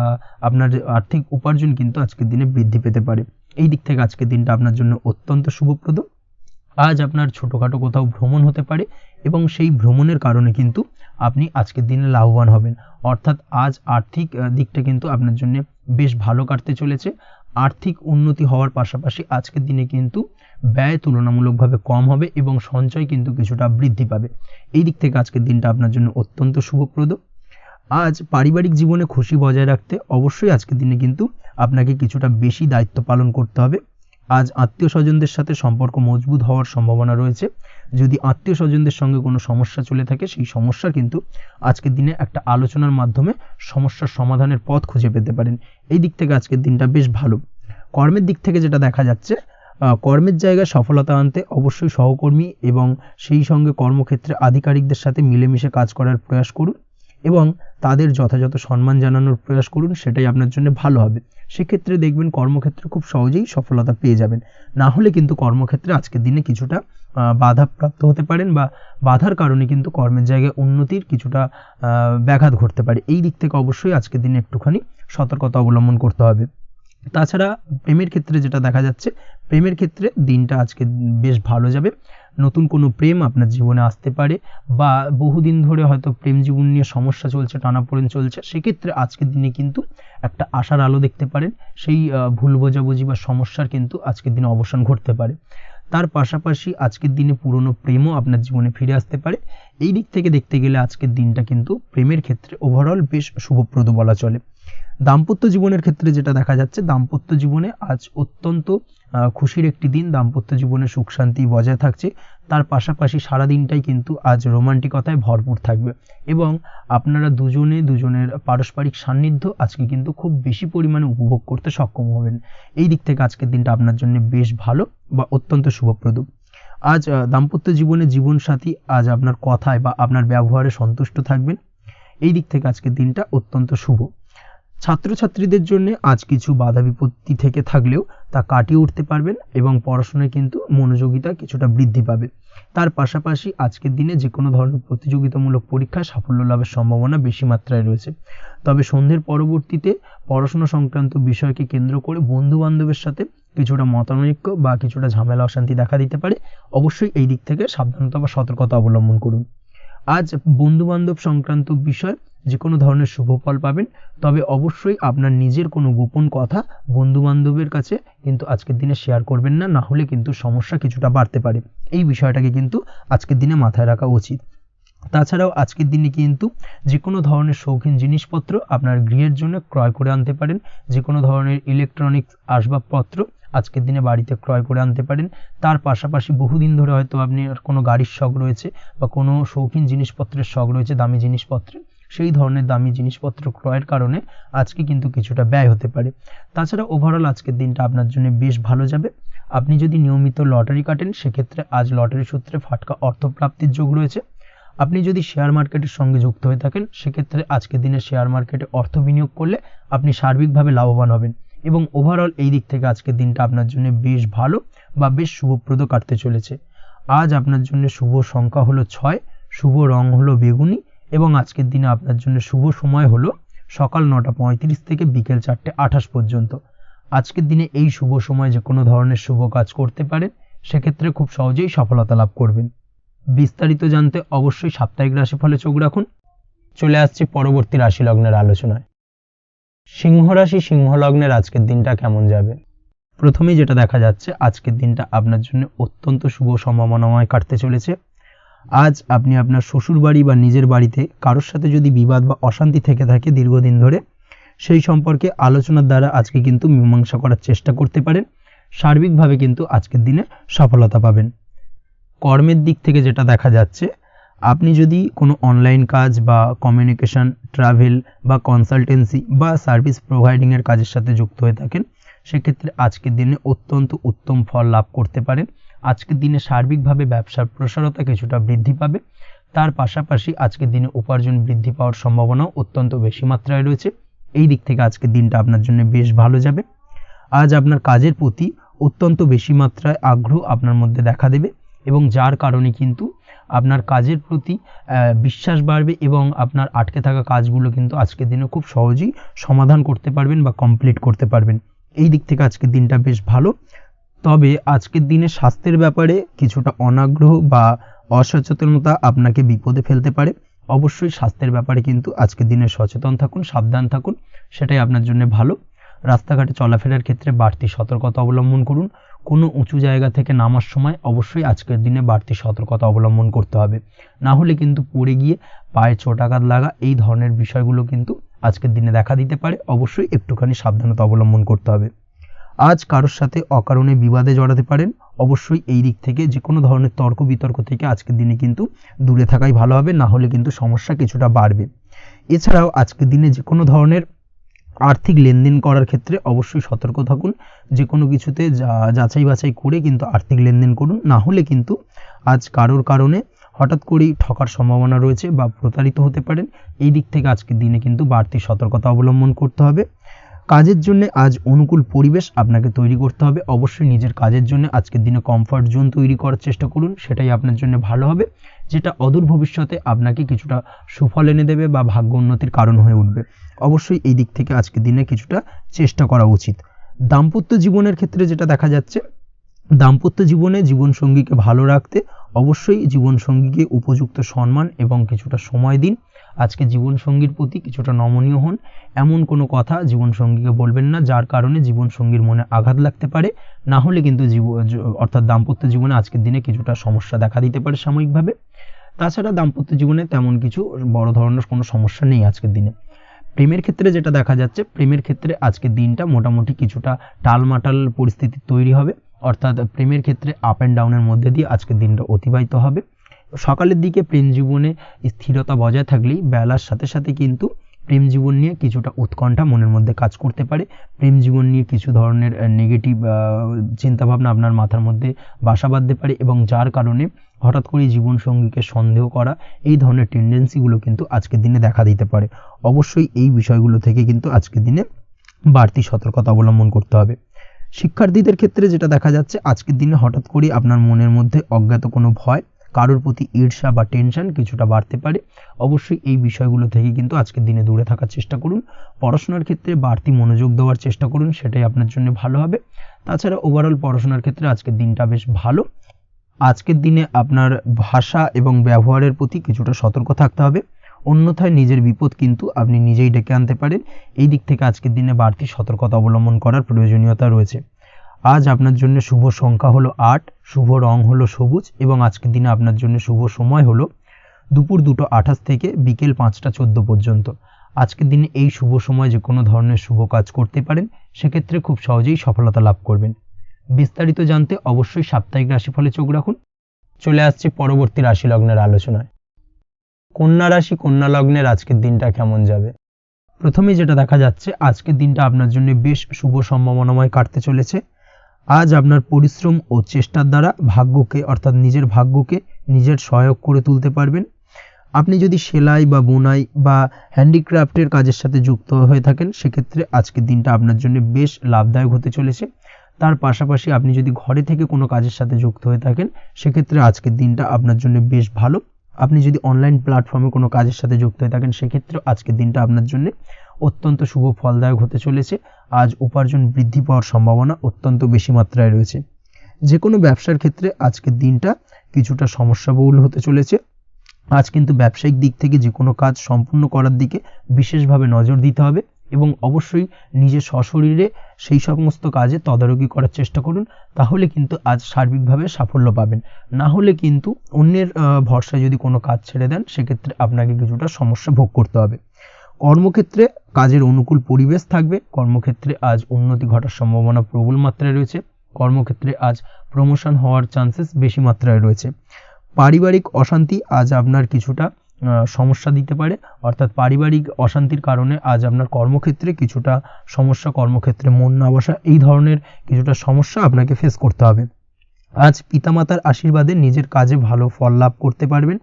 আপনার আর্থিক উপার্জন কিন্তু আজকের দিনে বৃদ্ধি পেতে পারে। এই দিক থেকে আজকের দিনটা আপনার জন্য অত্যন্ত শুভপ্রদ। আজ আপনার ছোটোখাটো কোথাও ভ্রমণ হতে পারে এবং সেই ভ্রমণের কারণে কিন্তু আপনি আজকের দিনে লাভবান হবেন। অর্থাৎ আজ আর্থিক দিকটা কিন্তু আপনার জন্য বেশ ভালো কাটতে চলেছে। আর্থিক উন্নতি হওয়ার পাশাপাশি আজকের দিনে কিন্তু ব্যয় তুলনামূলকভাবে কম হবে এবং সঞ্চয় কিন্তু কিছুটা বৃদ্ধি পাবে। এই দিক থেকে আজকের দিনটা আপনার জন্য অত্যন্ত শুভপ্রদ। আজ পারিবারিক জীবনে খুশি বজায় রাখতে অবশ্যই আজকের দিনে কিন্তু আপনাকে কিছুটা বেশি দায়িত্ব পালন করতে হবে। আজ আত্মীয় স্বজনদের সাথে সম্পর্ক মজবুত হওয়ার সম্ভাবনা রয়েছে। যদি আত্মীয় স্বজনদের সঙ্গে কোনো সমস্যা চলে থাকে, সেই সমস্যার কিন্তু আজকের দিনে একটা আলোচনার মাধ্যমে সমস্যার সমাধানের পথ খুঁজে পেতে পারেন। এই দিক থেকে আজকের দিনটা বেশ ভালো। কর্মের দিক থেকে যেটা দেখা যাচ্ছে, কর্মের জায়গায় সফলতা আনতে অবশ্যই সহকর্মী এবং সেই সঙ্গে কর্মক্ষেত্রে আধিকারিকদের সাথে মিলেমিশে কাজ করার প্রয়াস করুন এবং তাদের যথাযথ সম্মান জানানোর প্রয়াস করুন, সেটাই আপনার জন্য ভালো হবে। সেক্ষেত্রে দেখবেন কর্মক্ষেত্রে খুব সহজেই সফলতা পেয়ে যাবেন। না হলে কিন্তু কর্মক্ষেত্রে আজকের দিনে কিছুটা বাধাপ্রাপ্ত হতে পারেন বা বাধার কারণে কিন্তু কর্মের জায়গায় উন্নতির কিছুটা ব্যাঘাত ঘটতে পারে। এই দিক থেকে অবশ্যই আজকের দিনে একটুখানি সতর্কতা অবলম্বন করতে হবে। তাছাড়া প্রেমের ক্ষেত্রে যেটা দেখা যাচ্ছে, প্রেমের ক্ষেত্রে দিনটা আজকে বেশ ভালো যাবে। নতুন কোনো প্রেম আপনার জীবনে আসতে পারে বা বহুদিন ধরে হয়তো প্রেম জীবন নিয়ে সমস্যা চলছে, টানাপোড়েন চলছে, সেক্ষেত্রে আজকের দিনে কিন্তু একটা আশার আলো দেখতে পারেন। সেই ভুল বোঝাবুঝি বা সমস্যার কিন্তু আজকের দিনে অবসান ঘটতে পারে। তার পাশাপাশি আজকের দিনে পুরনো প্রেমও আপনার জীবনে ফিরে আসতে পারে। এই দিক থেকে দেখতে গেলে আজকের দিনটা কিন্তু প্রেমের ক্ষেত্রে ওভারঅল বেশ শুভপ্রদ বলা চলে। দাম্পত্য জীবনের ক্ষেত্রে যেটা দেখা যাচ্ছে, দাম্পত্য জীবনে আজ অত্যন্ত খুশির একটি দিন। দাম্পত্য জীবনে সুখ শান্তি বজায় থাকছে। তার পাশাপাশি সারা দিনটাই কিন্তু আজ রোমান্টিকতায় ভরপুর থাকবে এবং আপনারা দুজনের পারস্পরিক সান্নিধ্য আজকে কিন্তু খুব বেশি পরিমাণে উপভোগ করতে সক্ষম হবেন। এই দিক থেকে আজকের দিনটা আপনার জন্য বেশ ভালো বা অত্যন্ত শুভপ্রদ। আজ দাম্পত্য জীবনে জীবনসাথী আজ আপনার কথায় বা আপনার ব্যবহারে সন্তুষ্ট থাকবেন। এই দিক থেকে আজকের দিনটা অত্যন্ত শুভ। ছাত্রছাত্রীদের জন্য আজ কিছু বাধা বিপত্তি থেকে থাকলেও তা কাটিয়ে উঠতে পারবেন এবং পড়াশোনায় কিন্তু মনোযোগিতা কিছুটা বৃদ্ধি পাবে। তার পাশাপাশি আজকের দিনে যে কোনো ধরনের প্রতিযোগিতামূলক পরীক্ষায় সাফল্য লাভের সম্ভাবনা বেশি মাত্রায় রয়েছে। তবে সন্ধ্যের পরবর্তীতে পড়াশোনা সংক্রান্ত বিষয়কে কেন্দ্র করে বন্ধু বান্ধবের সাথে কিছুটা মতানৈক্য বা কিছুটা ঝামেলা অশান্তি দেখা দিতে পারে। অবশ্যই এই দিক থেকে সাবধানতা বা সতর্কতা অবলম্বন করুন। আজ বন্ধু বান্ধব সংক্রান্ত বিষয় যে কোনো ধরনের শুভ ফল পাবেন, তবে অবশ্যই আপনার নিজের কোনো গোপন কথা বন্ধু বান্ধবের কাছে কিন্তু আজকের দিনে শেয়ার করবেন না, না হলে কিন্তু সমস্যা কিছুটা বাড়তে পারে। এই বিষয়টাকে কিন্তু আজকের দিনে মাথায় রাখা উচিত। তাছাড়াও আজকের দিনে কিন্তু যে কোনো ধরনের শৌখিন জিনিসপত্র আপনার গৃহের জন্য ক্রয় করে আনতে পারেন। যে কোনো ধরনের ইলেকট্রনিক্স আসবাবপত্র আজকের দিনে বাড়িতে ক্রয় করে আনতে পারেন। তার পাশাপাশি বহুদিন ধরে হয়তো আপনি কোনো গাড়ির শখ রয়েছে বা কোনো শৌখিন জিনিসপত্রের শখ রয়েছে, দামি জিনিসপত্রের, সেই ধরনের দামি জিনিসপত্র ক্রয়ের কারণে আজকে কিন্তু কিছুটা ব্যয় হতে পারে। তাছাড়া ওভারঅল আজকের দিনটা আপনার জন্য বেশ ভালো যাবে। আপনি যদি নিয়মিত লটারি কাটেন, সেক্ষেত্রে আজ লটারি সূত্রে ফাটকা অর্থপ্রাপ্তির যোগ রয়েছে। আপনি যদি শেয়ার মার্কেটের সঙ্গে যুক্ত হয়ে থাকেন, সেক্ষেত্রে আজকের দিনে শেয়ার মার্কেটে অর্থ বিনিয়োগ করলে আপনি সার্বিকভাবে লাভবান হবেন এবং ওভারঅল এই দিক থেকে আজকের দিনটা আপনার জন্য বেশ ভালো বা বেশ শুভপ্রদ কাটতে চলেছে। আজ আপনার জন্য শুভ সংখ্যা হলো 6, শুভ রং হলো বেগুনি এবং আজকের দিনে আপনার জন্য শুভ সময় হলো সকাল 9:35 থেকে বিকেল 4:28 পর্যন্ত। আজকের দিনে এই শুভ সময় যে কোনো ধরনের শুভ কাজ করতে পারেন, সেক্ষেত্রে খুব সহজেই সফলতা লাভ করবেন। বিস্তারিত জানতে অবশ্যই সাপ্তাহিক রাশিফলে চোখ রাখুন। চলে আসছি পরবর্তী রাশি লগ্নের আলোচনায়। সিংহ রাশি, সিংহ লগ্নের আজকের দিনটা কেমন যাবে? প্রথমেই যেটা দেখা যাচ্ছে, আজকের দিনটা আপনার জন্য অত্যন্ত শুভ সম্ভাবনাময় কাটতে চলেছে। আজ আপনি আপনার শ্বশুর বাড়ি বা নিজের বাড়িতে কারোর সাথে যদি বিবাদ বা অশান্তি থেকে থাকে দীর্ঘদিন ধরে, সেই সম্পর্কে আলোচনার দ্বারা আজকে কিন্তু মীমাংসা করার চেষ্টা করতে পারেন। সার্বিকভাবে কিন্তু আজকের দিনে সফলতা পাবেন। কর্মের দিক থেকে যেটা দেখা যাচ্ছে, আপনি যদি কোনো অনলাইন কাজ বা কমিউনিকেশন, ট্রাভেল বা কনসালটেন্সি বা সার্ভিস প্রোভাইডিংয়ের কাজের সাথে যুক্ত হয়ে থাকেন, সেক্ষেত্রে আজকের দিনে অত্যন্ত উত্তম ফল লাভ করতে পারেন। আজকের দিনে সার্বিকভাবে ব্যবসার প্রসারতা কিছুটা বৃদ্ধি পাবে। তার পাশাপাশি আজকের দিনে উপার্জন বৃদ্ধি পাওয়ার সম্ভাবনাও অত্যন্ত বেশি মাত্রায় রয়েছে। এই দিক থেকে আজকের দিনটা আপনার জন্য বেশ ভালো যাবে। আজ আপনার কাজের প্রতি অত্যন্ত বেশি মাত্রায় আগ্রহ আপনার মধ্যে দেখা দেবে এবং যার কারণে কিন্তু আপনার কাজের প্রতি বিশ্বাস বাড়বে এবং আপনার আটকে থাকা কাজগুলো কিন্তু আজকের দিনে খুব সহজেই সমাধান করতে পারবেন বা কমপ্লিট করতে পারবেন। এই দিক থেকে আজকের দিনটা বেশ ভালো। তবে আজকের দিনে স্বাস্থ্যের ব্যাপারে কিছুটা অনাগ্রহ বা অসচেতনতা আপনাকে বিপদে ফেলতে পারে। অবশ্যই স্বাস্থ্যের ব্যাপারে কিন্তু আজকের দিনে সচেতন থাকুন, সাবধান থাকুন, সেটাই আপনার জন্য ভালো। রাস্তাঘাটে চলাফেরার ক্ষেত্রে বাড়তি সতর্কতা অবলম্বন করুন। কোনো উঁচু জায়গা থেকে নামার সময় অবশ্যই আজকের দিনে বাড়তি সতর্কতা অবলম্বন করতে হবে, না হলে কিন্তু পড়ে গিয়ে পায়ে চোটাঘাত লাগা এই ধরনের বিষয়গুলো কিন্তু আজকের দিনে দেখা দিতে পারে। অবশ্যই একটুখানি সাবধানতা অবলম্বন করতে হবে। আজ কারোর সাথে অকারণে বিবাদে জড়াতে পারেন। অবশ্যই এই দিক থেকে যে কোনো ধরনের তর্ক বিতর্ক থেকে আজকের দিনে কিন্তু দূরে থাকাই ভালো হবে, না হলে কিন্তু সমস্যা কিছুটা বাড়বে। এছাড়াও আজকের দিনে যে কোনো ধরনের আর্থিক লেনদেন করার ক্ষেত্রে অবশ্যই সতর্ক থাকুন। যে কোনো কিছুতে যাচাই বাছাই করে কিন্তু আর্থিক লেনদেন করুন, না হলে কিন্তু আজ কারোর কারণে হঠাৎ করেই ঠকার সম্ভাবনা রয়েছে বা প্রতারিত হতে পারেন। এই দিক থেকে আজকের দিনে কিন্তু বাড়তি সতর্কতা অবলম্বন করতে হবে। কাজের জন্য আজ অনুকূল পরিবেশ আপনাকে তৈরি করতে হবে। অবশ্যই নিজের কাজের জন্য আজকের দিনে কমফর্ট জোন তৈরি করার চেষ্টা করুন, সেটাই আপনার জন্য ভালো হবে, যেটা অদূর ভবিষ্যতে আপনাকে কিছুটা সুফল এনে দেবে বা ভাগ্য উন্নতির কারণ হয়ে উঠবে। অবশ্যই এই দিক থেকে আজকের দিনে কিছুটা চেষ্টা করা উচিত। দাম্পত্য জীবনের ক্ষেত্রে যেটা দেখা যাচ্ছে, দাম্পত্য জীবনে জীবনসঙ্গীকে ভালো রাখতে অবশ্যই জীবনসঙ্গীকে উপযুক্ত সম্মান এবং কিছুটা সময় দিন। আজকে জীবনসঙ্গীর প্রতি কিছুটা নমনীয় হন। এমন কোনো কথা জীবনসঙ্গীকে বলবেন না যার কারণে জীবনসঙ্গীর মনে আঘাত লাগতে পারে, না হলে কিন্তু অর্থাৎ দাম্পত্য জীবনে আজকের দিনে কিছুটা সমস্যা দেখা দিতে পারে সাময়িকভাবে। তাছাড়া দাম্পত্য জীবনে তেমন কিছু বড় ধরনের কোনো সমস্যা নেই আজকের দিনে। প্রেমের ক্ষেত্রে যেটা দেখা যাচ্ছে, প্রেমের ক্ষেত্রে আজকের দিনটা মোটামুটি কিছুটা টালমাটাল পরিস্থিতি তৈরি হবে, অর্থাৎ প্রেমের ক্ষেত্রে আপ অ্যান্ড ডাউনের মধ্যে দিয়ে আজকের দিনটা অতিবাহিত হবে। সকালের দিকে প্রেম জীবনে স্থিরতা বজায় থাকলেই বেলার সাথে সাথে কিন্তু প্রেম জীবন নিয়ে কিছুটা উৎকণ্ঠা মনের মধ্যে কাজ করতে পারে। প্রেম জীবন নিয়ে কিছু ধরনের নেগেটিভ চিন্তাভাবনা আপনার মাথার মধ্যে বাসা বাঁধতে পারে এবং যার কারণে হঠাৎ করে জীবনসঙ্গীকে সন্দেহ করা এই ধরনের টেন্ডেন্সিগুলো কিন্তু আজকের দিনে দেখা দিতে পারে। অবশ্যই এই বিষয়গুলো থেকে কিন্তু আজকের দিনে বাড়তি সতর্কতা অবলম্বন করতে হবে। শিক্ষার্থীদের ক্ষেত্রে যেটা দেখা যাচ্ছে, আজকের দিনে হঠাৎ করে আপনার মনের মধ্যে অজ্ঞাত কোনো ভয়, কারোর প্রতি ঈর্ষা বা টেনশন কিছুটা বাড়তে পারে। অবশ্যই এই বিষয়গুলো থেকে কিন্তু আজকের দিনে দূরে থাকার চেষ্টা করুন। পড়াশোনার ক্ষেত্রে বাড়তি মনোযোগ দেওয়ার চেষ্টা করুন, সেটাই আপনার জন্য ভালো হবে। তাছাড়া ওভারঅল পড়াশোনার ক্ষেত্রে আজকের দিনটা বেশ ভালো। আজকের দিনে আপনার ভাষা এবং ব্যবহারের প্রতি কিছুটা সতর্ক থাকতে হবে, অন্যথায় নিজের বিপদ কিন্তু আপনি নিজেই ডেকে আনতে পারেন। এই দিক থেকে আজকের দিনে বাড়তি সতর্কতা অবলম্বন করার প্রয়োজনীয়তা রয়েছে। আজ আপনার জন্য শুভ সংখ্যা হলো 8, শুভ রং হলো সবুজ এবং আজকের দিনে আপনার জন্য শুভ সময় হলো দুপুর 2:28 থেকে বিকেল 5:14 পর্যন্ত। আজকের দিনে এই শুভ সময় যে কোনো ধরনের শুভ কাজ করতে পারেন, সেক্ষেত্রে খুব সহজেই সফলতা লাভ করবেন। বিস্তারিত জানতে অবশ্যই সাপ্তাহিক রাশিফলে চোখ রাখুন। চলে আসছি পরবর্তী রাশি লগ্নের আলোচনায়। কন্যা রাশি, কন্যা লগ্নের আজকের দিনটা কেমন যাবে? প্রথমে যেটা দেখা যাচ্ছে, আজকের দিনটা আপনার জন্য বেশ শুভ সম্ভাবনাময় কাটতে চলেছে। আজ আপনার পরিশ্রম ও চেষ্টার দ্বারা ভাগ্যকে অর্থাৎ নিজের ভাগ্যকে নিজের সহায়ক করে তুলতে পারবেন। আপনি যদি সেলাই বা বুনাই বা হ্যান্ডিক্রাফটের কাজের সাথে যুক্ত হয়ে থাকেন, সেক্ষেত্রে আজকের দিনটা আপনার জন্য বেশ লাভদায়ক হতে চলেছে। তার পাশাপাশি আপনি যদি ঘরে থেকে কোনো কাজের সাথে যুক্ত হয়ে থাকেন, সেক্ষেত্রে আজকের দিনটা আপনার জন্য বেশ ভালো। আপনি যদি অনলাইন প্ল্যাটফর্মে কোনো কাজের সাথে যুক্ত হয়ে থাকেন, সেক্ষেত্রে আজকের দিনটা আপনার জন্য অত্যন্ত শুভ ফলদায়ক হতে চলেছে। আজ উপার্জন বৃদ্ধি পাওয়ার সম্ভাবনা অত্যন্ত বেশি মাত্রায় রয়েছে। যে কোনো ব্যবসার ক্ষেত্রে আজকের দিনটা কিছুটা সমস্যাবহুল হতে চলেছে। আজ কিন্তু ব্যবসায়িক দিক থেকে যে কোনো কাজ সম্পূর্ণ করার দিকে বিশেষভাবে নজর দিতে হবে এবং অবশ্যই নিজের সশরীরে সেই সমস্ত কাজে তদারকি করার চেষ্টা করুন, তাহলে কিন্তু আজ সার্বিকভাবে সাফল্য পাবেন। না হলে কিন্তু অন্যের ভরসায় যদি কোনো কাজ ছেড়ে দেন, সেক্ষেত্রে আপনাকে কিছুটা সমস্যা ভোগ করতে হবে। কর্মক্ষেত্রে কাজের অনুকূল পরিবেশ থাকবে। কর্মক্ষেত্রে আজ উন্নতি ঘটার সম্ভাবনা প্রবল মাত্রায় রয়েছে। কর্মক্ষেত্রে আজ প্রমোশন হওয়ার চান্সেস বেশি মাত্রায় রয়েছে। পারিবারিক অশান্তি আজ আপনার কিছুটা সমস্যা দিতে পারে, অর্থাৎ পারিবারিক অশান্তির কারণে আজ আপনার কর্মক্ষেত্রে কিছুটা সমস্যা, কর্মক্ষেত্রে মন না বসা, এই ধরনের কিছুটা সমস্যা আপনাকে ফেস করতে হবে। আজ পিতামাতার আশীর্বাদে নিজের কাজে ভালো ফল লাভ করতে পারবেন।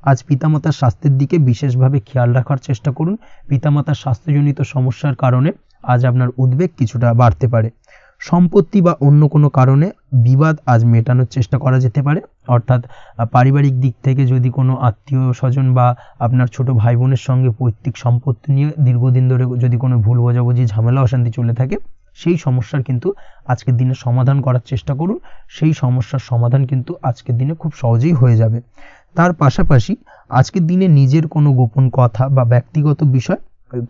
আজ পিতামাতার স্বাস্থ্যের দিকে বিশেষভাবে খেয়াল রাখার চেষ্টা করুন। পিতামাতার স্বাস্থ্যজনিত সমস্যার কারণে আজ আপনার উদ্বেগ কিছুটা বাড়তে পারে। সম্পত্তি বা অন্য কোনো কারণে বিবাদ আজ মেটানোর চেষ্টা করা যেতে পারে, অর্থাৎ পারিবারিক দিক থেকে যদি কোনো আত্মীয় স্বজন বা আপনার ছোট ভাই বোনের সঙ্গে পৈতৃক সম্পত্তি নিয়ে দীর্ঘদিন ধরে যদি কোনো ভুল বোঝাবুঝি, ঝামেলা অশান্তি চলে থাকে, সেই সমস্যার কিন্তু আজকের দিনে সমাধান করার চেষ্টা করুন। সেই সমস্যার সমাধান কিন্তু আজকের দিনে খুব সহজেই হয়ে যাবে। তার পাশাপাশি আজকের দিনে নিজের কোনো গোপন কথা বা ব্যক্তিগত বিষয়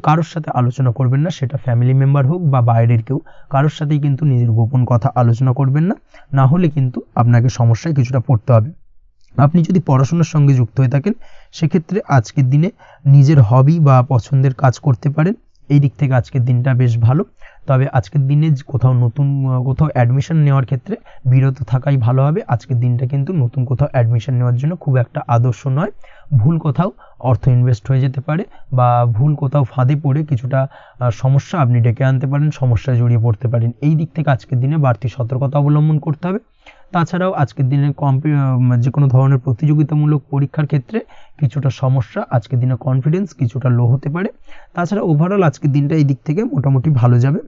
কারোর সাথে আলোচনা করবেন না, সেটা ফ্যামিলি মেম্বার হোক বা বাইরের কেউ, কারোর সাথেই কিন্তু নিজের গোপন কথা আলোচনা করবেন না, না হলে কিন্তু আপনাকে সমস্যায় কিছুটা পড়তে হবে। আপনি যদি পড়াশোনার সঙ্গে যুক্ত হয়ে থাকেন, সেক্ষেত্রে আজকের দিনে নিজের হবি বা পছন্দের কাজ করতে পারেন। এই দিক থেকে আজকের দিনটা বেশ ভালো। তবে আজকের দিনে কোথাও অ্যাডমিশন নেওয়ার ক্ষেত্রে বিরত থাকাই ভালো হবে। আজকের দিনটা কিন্তু নতুন কোথাও অ্যাডমিশন নেওয়ার জন্য খুব একটা আদর্শ নয়। ভুল কোথাও অর্থ ইনভেস্ট হয়ে যেতে পারে বা ভুল কোথাও ফাঁদে পড়ে কিছুটা সমস্যা আপনি ডেকে আনতে পারেন, সমস্যায় জড়িয়ে পড়তে পারেন। এই দিক থেকে আজকের দিনে বাড়তি সতর্কতা অবলম্বন করতে হবে। তাছাড়াও আজকের দিনে যে কোনো ধরনের প্রতিযোগিতামূলক পরীক্ষার ক্ষেত্রে কিছুটা সমস্যা, আজকের দিনে কনফিডেন্স কিছুটা লো হতে পারে। তাছাড়া ওভারঅল আজকের দিনটা এই দিক থেকে মোটামুটি ভালো যাবে।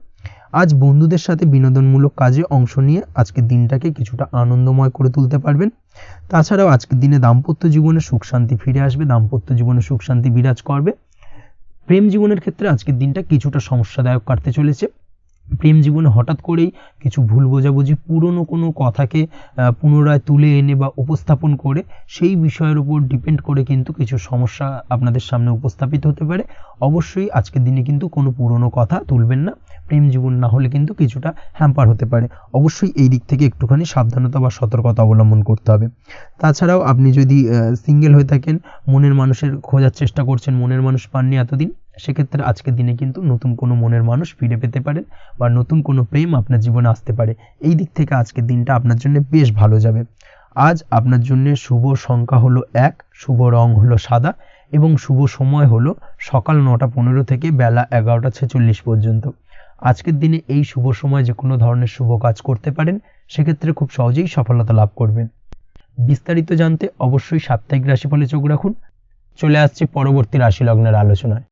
আজ বন্ধুদের সাথে বিনোদনমূলক কাজে অংশ নিয়ে আজকের দিনটাকে কিছুটা আনন্দময় করে তুলতে পারবেন। তাছাড়াও আজকের দিনে দাম্পত্য জীবনে সুখ শান্তি ফিরে আসবে, দাম্পত্য জীবনে সুখ শান্তি বিরাজ করবে। প্রেম জীবনের ক্ষেত্রে আজকের দিনটা কিছুটা সমস্যাদায়ক কাটতে চলেছে। প্রেম জীবনে হঠাৎ করেই কিছু ভুল বোঝাবুঝি, পুরনো কোনো কথাকে পুনরায় তুলে এনে বা উপস্থাপন করে সেই বিষয়ের উপর ডিপেন্ড করে কিন্তু কিছু সমস্যা আপনাদের সামনে উপস্থাপিত হতে পারে। অবশ্যই আজকের দিনে কিন্তু কোনো পুরনো কথা তুলবেন না, প্রেম জীবন না হলে কিন্তু কিছুটা হ্যাম্পার হতে পারে। অবশ্যই এই দিক থেকে একটুখানি সাবধানতা বা সতর্কতা অবলম্বন করতে হবে। তাছাড়াও আপনি যদি সিঙ্গেল হয়ে থাকেন, মনের মানুষের খোঁজার চেষ্টা করছেন, মনের মানুষ পাননি এতদিন, সেক্ষেত্রে আজকের দিনে কিন্তু নতুন কোনো মনের মানুষ ফিরে পেতে পারেন বা নতুন কোনো প্রেম আপনার জীবনে আসতে পারে। এই দিক থেকে আজকের দিনটা আপনার জন্য বেশ ভালো যাবে। আজ আপনার জন্য শুভ সংখ্যা হলো 1, শুভ রং হলো সাদা এবং শুভ সময় হলো সকাল 9:15 থেকে বেলা 11:46 পর্যন্ত। আজকের দিনে এই শুভ সময় যে কোনো ধরনের শুভ কাজ করতে পারেন, সেক্ষেত্রে খুব সহজেই সফলতা লাভ করবেন। বিস্তারিত জানতে অবশ্যই সাপ্তাহিক রাশিফলে চোখ রাখুন। চলে আসছে পরবর্তী রাশি লগ্নের আলোচনায়।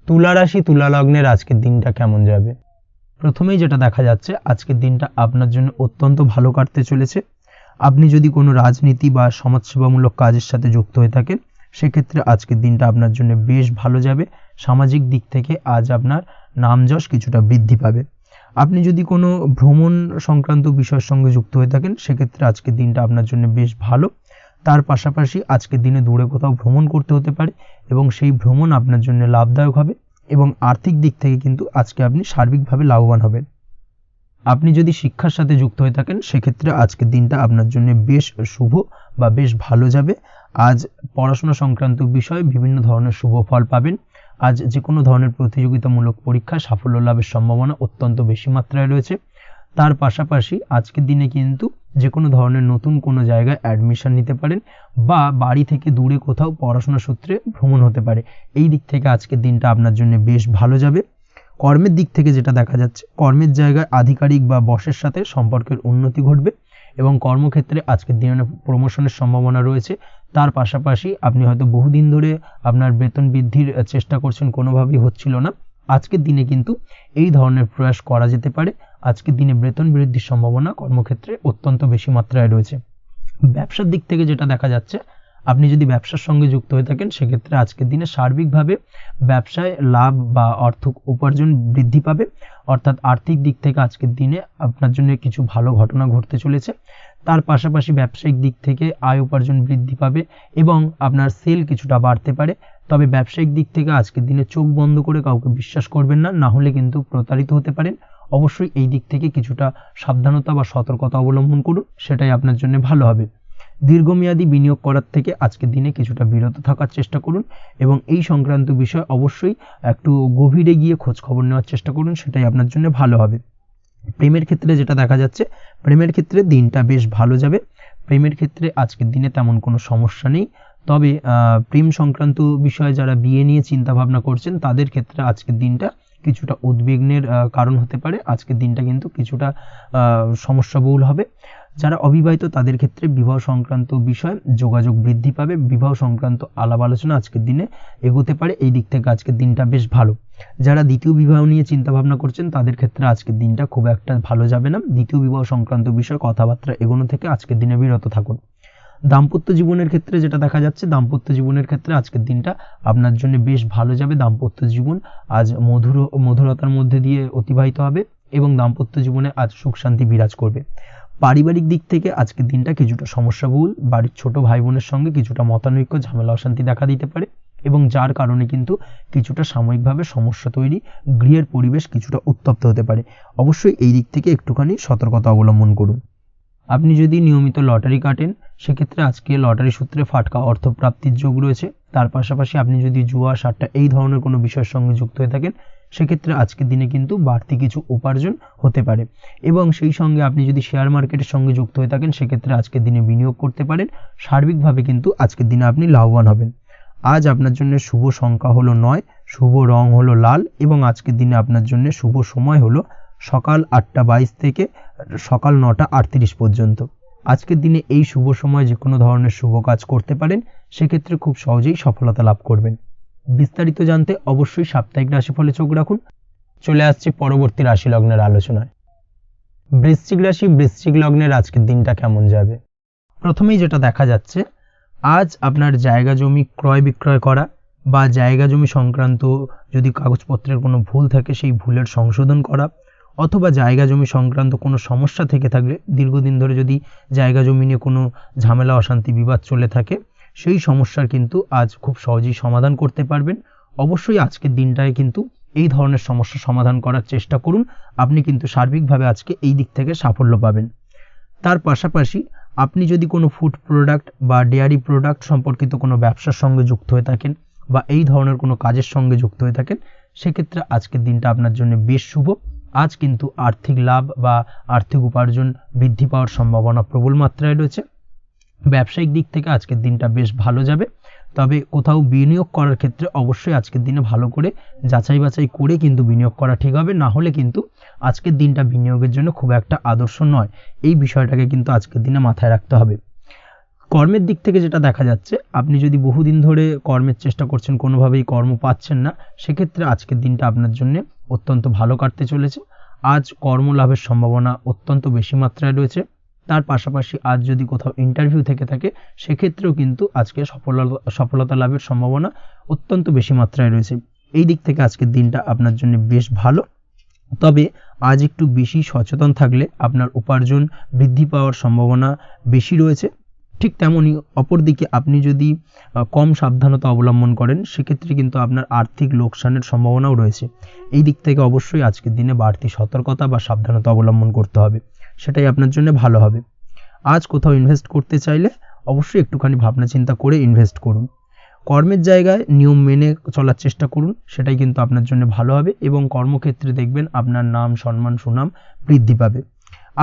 তুলা রাশি, তুলা লগ্নের আজকের দিনটা কেমন যাবে? প্রথমেই যেটা দেখা যাচ্ছে, আজকের দিনটা আপনার জন্য অত্যন্ত ভালো কাটতে চলেছে। আপনি যদি কোনো রাজনীতি বা সমাজসেবামূলক কাজের সাথে যুক্ত হয়ে থাকেন, সেক্ষেত্রে আজকের দিনটা আপনার জন্য বেশ ভালো যাবে। সামাজিক দিক থেকে আজ আপনার নামযশ কিছুটা বৃদ্ধি পাবে। আপনি যদি কোনো ভ্রমণ সংক্রান্ত বিষয়ের সঙ্গে যুক্ত হয়ে থাকেন, সেক্ষেত্রে আজকের দিনটা আপনার জন্য বেশ ভালো। তার পাশাপাশি আজকের দিনে দূরে কোথাও ভ্রমণ করতে হতে পারে এবং সেই ভ্রমণ আপনার জন্য লাভদায়ক হবে এবং আর্থিক দিক থেকে কিন্তু আজকে আপনি সার্বিকভাবে লাভবান হবেন। আপনি যদি শিক্ষার সাথে যুক্ত হয়ে থাকেন, সেক্ষেত্রে আজকের দিনটা আপনার জন্য বেশ শুভ বা বেশ ভালো যাবে। আজ পড়াশোনা সংক্রান্ত বিষয়ে বিভিন্ন ধরনের শুভ ফল পাবেন। আজ যে কোনো ধরনের প্রতিযোগিতামূলক পরীক্ষায় সাফল্য লাভের সম্ভাবনা অত্যন্ত বেশি মাত্রায় রয়েছে। তার পাশাপাশি আজকের দিনে কিন্তু যে কোনো ধরনের নতুন কোনো জায়গায় অ্যাডমিশন নিতে পারেন বা বাড়ি থেকে দূরে কোথাও পড়াশোনা সূত্রে ভ্রমণ হতে পারে। এই দিক থেকে আজকের দিনটা আপনার জন্য বেশ ভালো যাবে। কর্মের দিক থেকে যেটা দেখা যাচ্ছে, কর্মের জায়গায় আধিকারিক বা বসের সাথে সম্পর্কের উন্নতি ঘটবে এবং কর্মক্ষেত্রে আজকের দিনে প্রমোশনের সম্ভাবনা রয়েছে। তার পাশাপাশি আপনি হয়তো বহুদিন ধরে আপনার বেতন বৃদ্ধির চেষ্টা করছেন, কোনোভাবেই হচ্ছিল না। আজকের দিনে কিন্তু এই ধরনের প্রয়াস করা যেতে পারে। আজকের দিনে বেতন বৃদ্ধির সম্ভাবনা কর্মক্ষেত্রে অত্যন্ত বেশি মাত্রায় রয়েছে। ব্যবসার দিক থেকে যেটা দেখা যাচ্ছে, আপনি যদি ব্যবসার সঙ্গে যুক্ত হয়ে থাকেন সেক্ষেত্রে আজকের দিনে সার্বিকভাবে ব্যবসায় লাভ বা অর্থ উপার্জন বৃদ্ধি পাবে, অর্থাৎ আর্থিক দিক থেকে আজকের দিনে আপনার জন্য কিছু ভালো ঘটনা ঘটতে চলেছে। তার পাশাপাশি ব্যবসায়িক দিক থেকে আয় উপার্জন বৃদ্ধি পাবে এবং আপনার সেল কিছুটা বাড়তে পারে। তবে ব্যবসায়িক দিক থেকে আজকের দিনে চোখ বন্ধ করে কাউকে বিশ্বাস করবেন না, না হলে কিন্তু প্রতারিত হতে পারেন। অবশ্যই এই দিক থেকে কিছুটা সাবধানতা বা সতর্কতা অবলম্বন করুন, সেটাই আপনার জন্য ভালো হবে। দীর্ঘমেয়াদী বিনিয়োগ করার থেকে আজকের দিনে কিছুটা বিরত থাকার চেষ্টা করুন এবং এই সংক্রান্ত বিষয় অবশ্যই একটু গভীরে গিয়ে খোঁজ খবর নেওয়ার চেষ্টা করুন, সেটাই আপনার জন্য ভালো হবে। প্রেমের ক্ষেত্রে যেটা দেখা যাচ্ছে, প্রেমের ক্ষেত্রে দিনটা বেশ ভালো যাবে। প্রেমের ক্ষেত্রে আজকের দিনে তেমন কোনো সমস্যা নেই। তবে প্রেম সংক্রান্ত বিষয়ে যারা বিয়ে নিয়ে চিন্তা ভাবনা করছেন তাদের ক্ষেত্রে আজকের দিনটা কিছুটা উদ্বিগ্নের কারণ হতে পারে। আজকের দিনটা কিন্তু কিছুটা সমস্যাবহুল হবে। যারা অবিবাহিত তাদের ক্ষেত্রে বিবাহ সংক্রান্ত বিষয় যোগাযোগ বৃদ্ধি পাবে, বিবাহ সংক্রান্ত আলাপ আলোচনা আজকের দিনে এগোতে পারে। এই দিক থেকে আজকের দিনটা বেশ ভালো। যারা দ্বিতীয় বিবাহ নিয়ে চিন্তা ভাবনা করছেন তাদের ক্ষেত্রে আজকের দিনটা খুব একটা ভালো যাবে না। দ্বিতীয় বিবাহ সংক্রান্ত বিষয় কথাবার্তা এগোনো থেকে আজকের দিনে বিরত থাকুন। দাম্পত্য জীবনের ক্ষেত্রে যেটা দেখা যাচ্ছে, দাম্পত্য জীবনের ক্ষেত্রে আজকের দিনটা আপনার জন্য বেশ ভালো যাবে। দাম্পত্য জীবন আজ মধুরতার মধ্যে দিয়ে অতিবাহিত হবে এবং দাম্পত্য জীবনে আজ সুখ শান্তি বিরাজ করবে। পারিবারিক দিক থেকে আজকের দিনটা কিছুটা সমস্যাবহুল। বাড়ির ছোট ভাই বোনের সঙ্গে কিছুটা মতানৈক্য, ঝামেলা অশান্তি দেখা দিতে পারে এবং যার কারণে কিন্তু কিছুটা সাময়িকভাবে সমস্যা তৈরি, গৃহের পরিবেশ কিছুটা উত্তপ্ত হতে পারে। অবশ্যই এই দিক থেকে একটুখানি সতর্কতা অবলম্বন করুন। আপনি যদি নিয়মিত লটারি কাটেন সেক্ষেত্রে আজকে লটারি সূত্রে ফাটকা অর্থপ্রাপ্তির যোগ রয়েছে। তার পাশাপাশি আপনি যদি জুয়া সাট্টা এই ধরনের কোনো বিষয়ের সঙ্গে যুক্ত হয়ে থাকেন সেক্ষেত্রে আজকের দিনে কিন্তু বাড়তি কিছু উপার্জন হতে পারে এবং সেই সঙ্গে আপনি যদি শেয়ার মার্কেটের সঙ্গে যুক্ত হয়ে থাকেন সেক্ষেত্রে আজকের দিনে বিনিয়োগ করতে পারেন। সার্বিকভাবে কিন্তু আজকের দিনে আপনি লাভবান হবেন। আজ আপনার জন্য শুভ সংখ্যা হলো 9, শুভ রং হলো লাল এবং আজকের দিনে আপনার জন্য শুভ সময় হলো সকাল 8টা 22 থেকে সকাল 9টা 38 পর্যন্ত। আজকের দিনে এই শুভ সময় যে কোনো ধরনের শুভ কাজ করতে পারেন, সেক্ষেত্রে খুব সহজেই সফলতা লাভ করবেন। বিস্তারিত জানতে অবশ্যই সাপ্তাহিক রাশিফলে চোখ রাখুন। চলে আসছে পরবর্তী রাশি লগ্নের আলোচনায়। বৃশ্চিক রাশি, বৃশ্চিক লগ্নের আজকের দিনটা কেমন যাবে? প্রথমেই যেটা দেখা যাচ্ছে, আজ আপনার জায়গা জমি ক্রয় বিক্রয় করা বা জায়গা জমি সংক্রান্ত যদি কাগজপত্রের কোনো ভুল থাকে সেই ভুলের সংশোধন করা, অথবা জায়গা জমি সংক্রান্ত কোনো সমস্যা থেকে থাকলে দীর্ঘদিন ধরে যদি জায়গা জমি নিয়ে কোনো ঝামেলা অশান্তি বিবাদ চলে থাকে সেই সমস্যার কিন্তু আজ খুব সহজেই সমাধান করতে পারবেন। অবশ্যই আজকের দিনটায় কিন্তু এই ধরনের সমস্যা সমাধান করার চেষ্টা করুন, আপনি কিন্তু সার্বিকভাবে আজকে এই দিক থেকে সাফল্য পাবেন। তার পাশাপাশি আপনি যদি কোনো ফুড প্রোডাক্ট বা ডেয়ারি প্রোডাক্ট সম্পর্কিত কোনো ব্যবসার সঙ্গে যুক্ত হয়ে থাকেন বা এই ধরনের কোনো কাজের সঙ্গে যুক্ত হয়ে থাকেন সেক্ষেত্রে আজকের দিনটা আপনার জন্য বেশ শুভ। আজ কিন্তু আর্থিক লাভ বা আর্থিক উপার্জন বৃদ্ধি পাওয়ার সম্ভাবনা প্রবল মাত্রায় রয়েছে। ব্যবসায়িক দিক থেকে আজকের দিনটা বেশ ভালো যাবে। তবে কোথাও বিনিয়োগ করার ক্ষেত্রে অবশ্যই আজকের দিনে ভালো করে যাচাই বাছাই করে কিন্তু বিনিয়োগ করা ঠিক হবে, না হলে কিন্তু আজকের দিনটা বিনিয়োগের জন্য খুব একটা আদর্শ নয়। এই বিষয়টাকে কিন্তু আজকের দিনে মাথায় রাখতে হবে। কর্মের দিক থেকে যেটা দেখা যাচ্ছে, আপনি যদি বহুদিন ধরে কর্মের চেষ্টা করছেন কোনোভাবেই কর্ম পাচ্ছেন না, সেক্ষেত্রে আজকের দিনটা আপনার জন্য অত্যন্ত ভালো কাটতে চলেছে। আজ কর্মলাভের সম্ভাবনা অত্যন্ত বেশি মাত্রায় রয়েছে। তার পাশাপাশি আজ যদি কোথাও ইন্টারভিউ থেকে থাকে সেক্ষেত্রেও কিন্তু আজকে সফলতা লাভের সম্ভাবনা অত্যন্ত বেশি মাত্রায় রয়েছে। এই দিক থেকে আজকের দিনটা আপনার জন্য বেশ ভালো। তবে আজ একটু বেশি সচেতন থাকলে আপনার উপার্জন বৃদ্ধি পাওয়ার সম্ভাবনা বেশি রয়েছে। ঠিক তেমনই অপরদিকে আপনি যদি কম সাবধানতা অবলম্বন করেন সেক্ষেত্রে কিন্তু আপনার আর্থিক লোকসানের সম্ভাবনাও রয়েছে। এই দিক থেকে অবশ্যই আজকের দিনে বাড়তি সতর্কতা বা সাবধানতা অবলম্বন করতে হবে, সেটাই আপনার জন্য ভালো হবে। আজ কোথাও ইনভেস্ট করতে চাইলে অবশ্যই একটুখানি ভাবনা চিন্তা করে ইনভেস্ট করুন। কর্মের জায়গায় নিয়ম মেনে চলার চেষ্টা করুন, সেটাই কিন্তু আপনার জন্য ভালো হবে এবং কর্মক্ষেত্রে দেখবেন আপনার নাম সম্মান সুনাম বৃদ্ধি পাবে।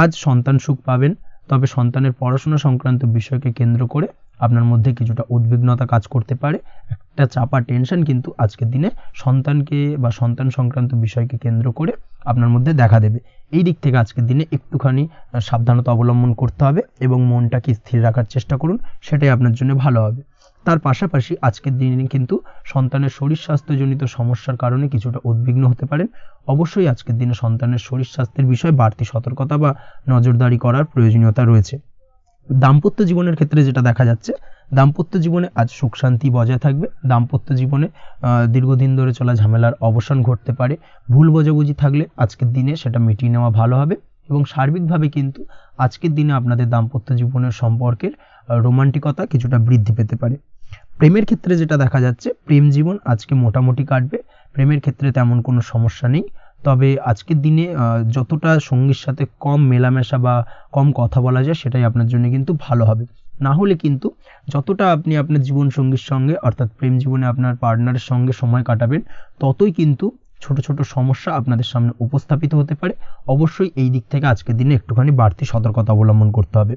আজ সন্তান সুখ পাবেন, তবে সন্তানের পড়াশোনা সংক্রান্ত বিষয়কে কেন্দ্র করে আপনার মধ্যে কিছুটা উদ্বিগ্নতা কাজ করতে পারে। একটা চাপা টেনশন কিন্তু আজকের দিনে সন্তানকে বা সন্তান সংক্রান্ত বিষয়কে কেন্দ্র করে আপনার মধ্যে দেখা দেবে। এই দিক থেকে আজকের দিনে একটুখানি সাবধানতা অবলম্বন করতে হবে এবং মনটাকে স্থির রাখার চেষ্টা করুন, সেটাই আপনার জন্য ভালো হবে। তার পাশাপাশি আজকের দিনে কিন্তু সন্তানের শরীর স্বাস্থ্যজনিত সমস্যার কারণে কিছুটা উদ্বিগ্ন হতে পারেন। অবশ্যই আজকের দিনে সন্তানের শরীর স্বাস্থ্যের বিষয়ে বাড়তি সতর্কতা বা নজরদারি করার প্রয়োজনীয়তা রয়েছে। দাম্পত্য জীবনের ক্ষেত্রে যেটা দেখা যাচ্ছে, দাম্পত্য জীবনে আজ সুখ শান্তি বজায় থাকবে। দাম্পত্য জীবনে দীর্ঘদিন ধরে চলা ঝামেলার অবসান ঘটতে পারে। ভুল বোঝাবুঝি থাকলে আজকের দিনে সেটা মিটিয়ে নেওয়া ভালো হবে এবং সার্বিকভাবে কিন্তু আজকের দিনে আপনাদের দাম্পত্য জীবনের সম্পর্কের রোমান্টিকতা কিছুটা বৃদ্ধি পেতে পারে। প্রেমের ক্ষেত্রে যেটা দেখা যাচ্ছে, প্রেম জীবন আজকে মোটামুটি কাটবে। প্রেমের ক্ষেত্রে তেমন কোনো সমস্যা নেই, তবে আজকের দিনে যতটা সঙ্গীর সাথে কম মেলামেশা বা কম কথা বলা যায় সেটাই আপনার জন্য কিন্তু ভালো হবে। না হলে কিন্তু যতটা আপনি আপনার জীবন সঙ্গীর সঙ্গে অর্থাৎ প্রেম জীবনে আপনার পার্টনারের সঙ্গে সময় কাটাবেন, ততই কিন্তু ছোট ছোট সমস্যা আপনাদের সামনে উপস্থাপিত হতে পারে। অবশ্যই এই দিক থেকে আজকের দিনে একটুখানি বাড়তি সতর্কতা অবলম্বন করতে হবে।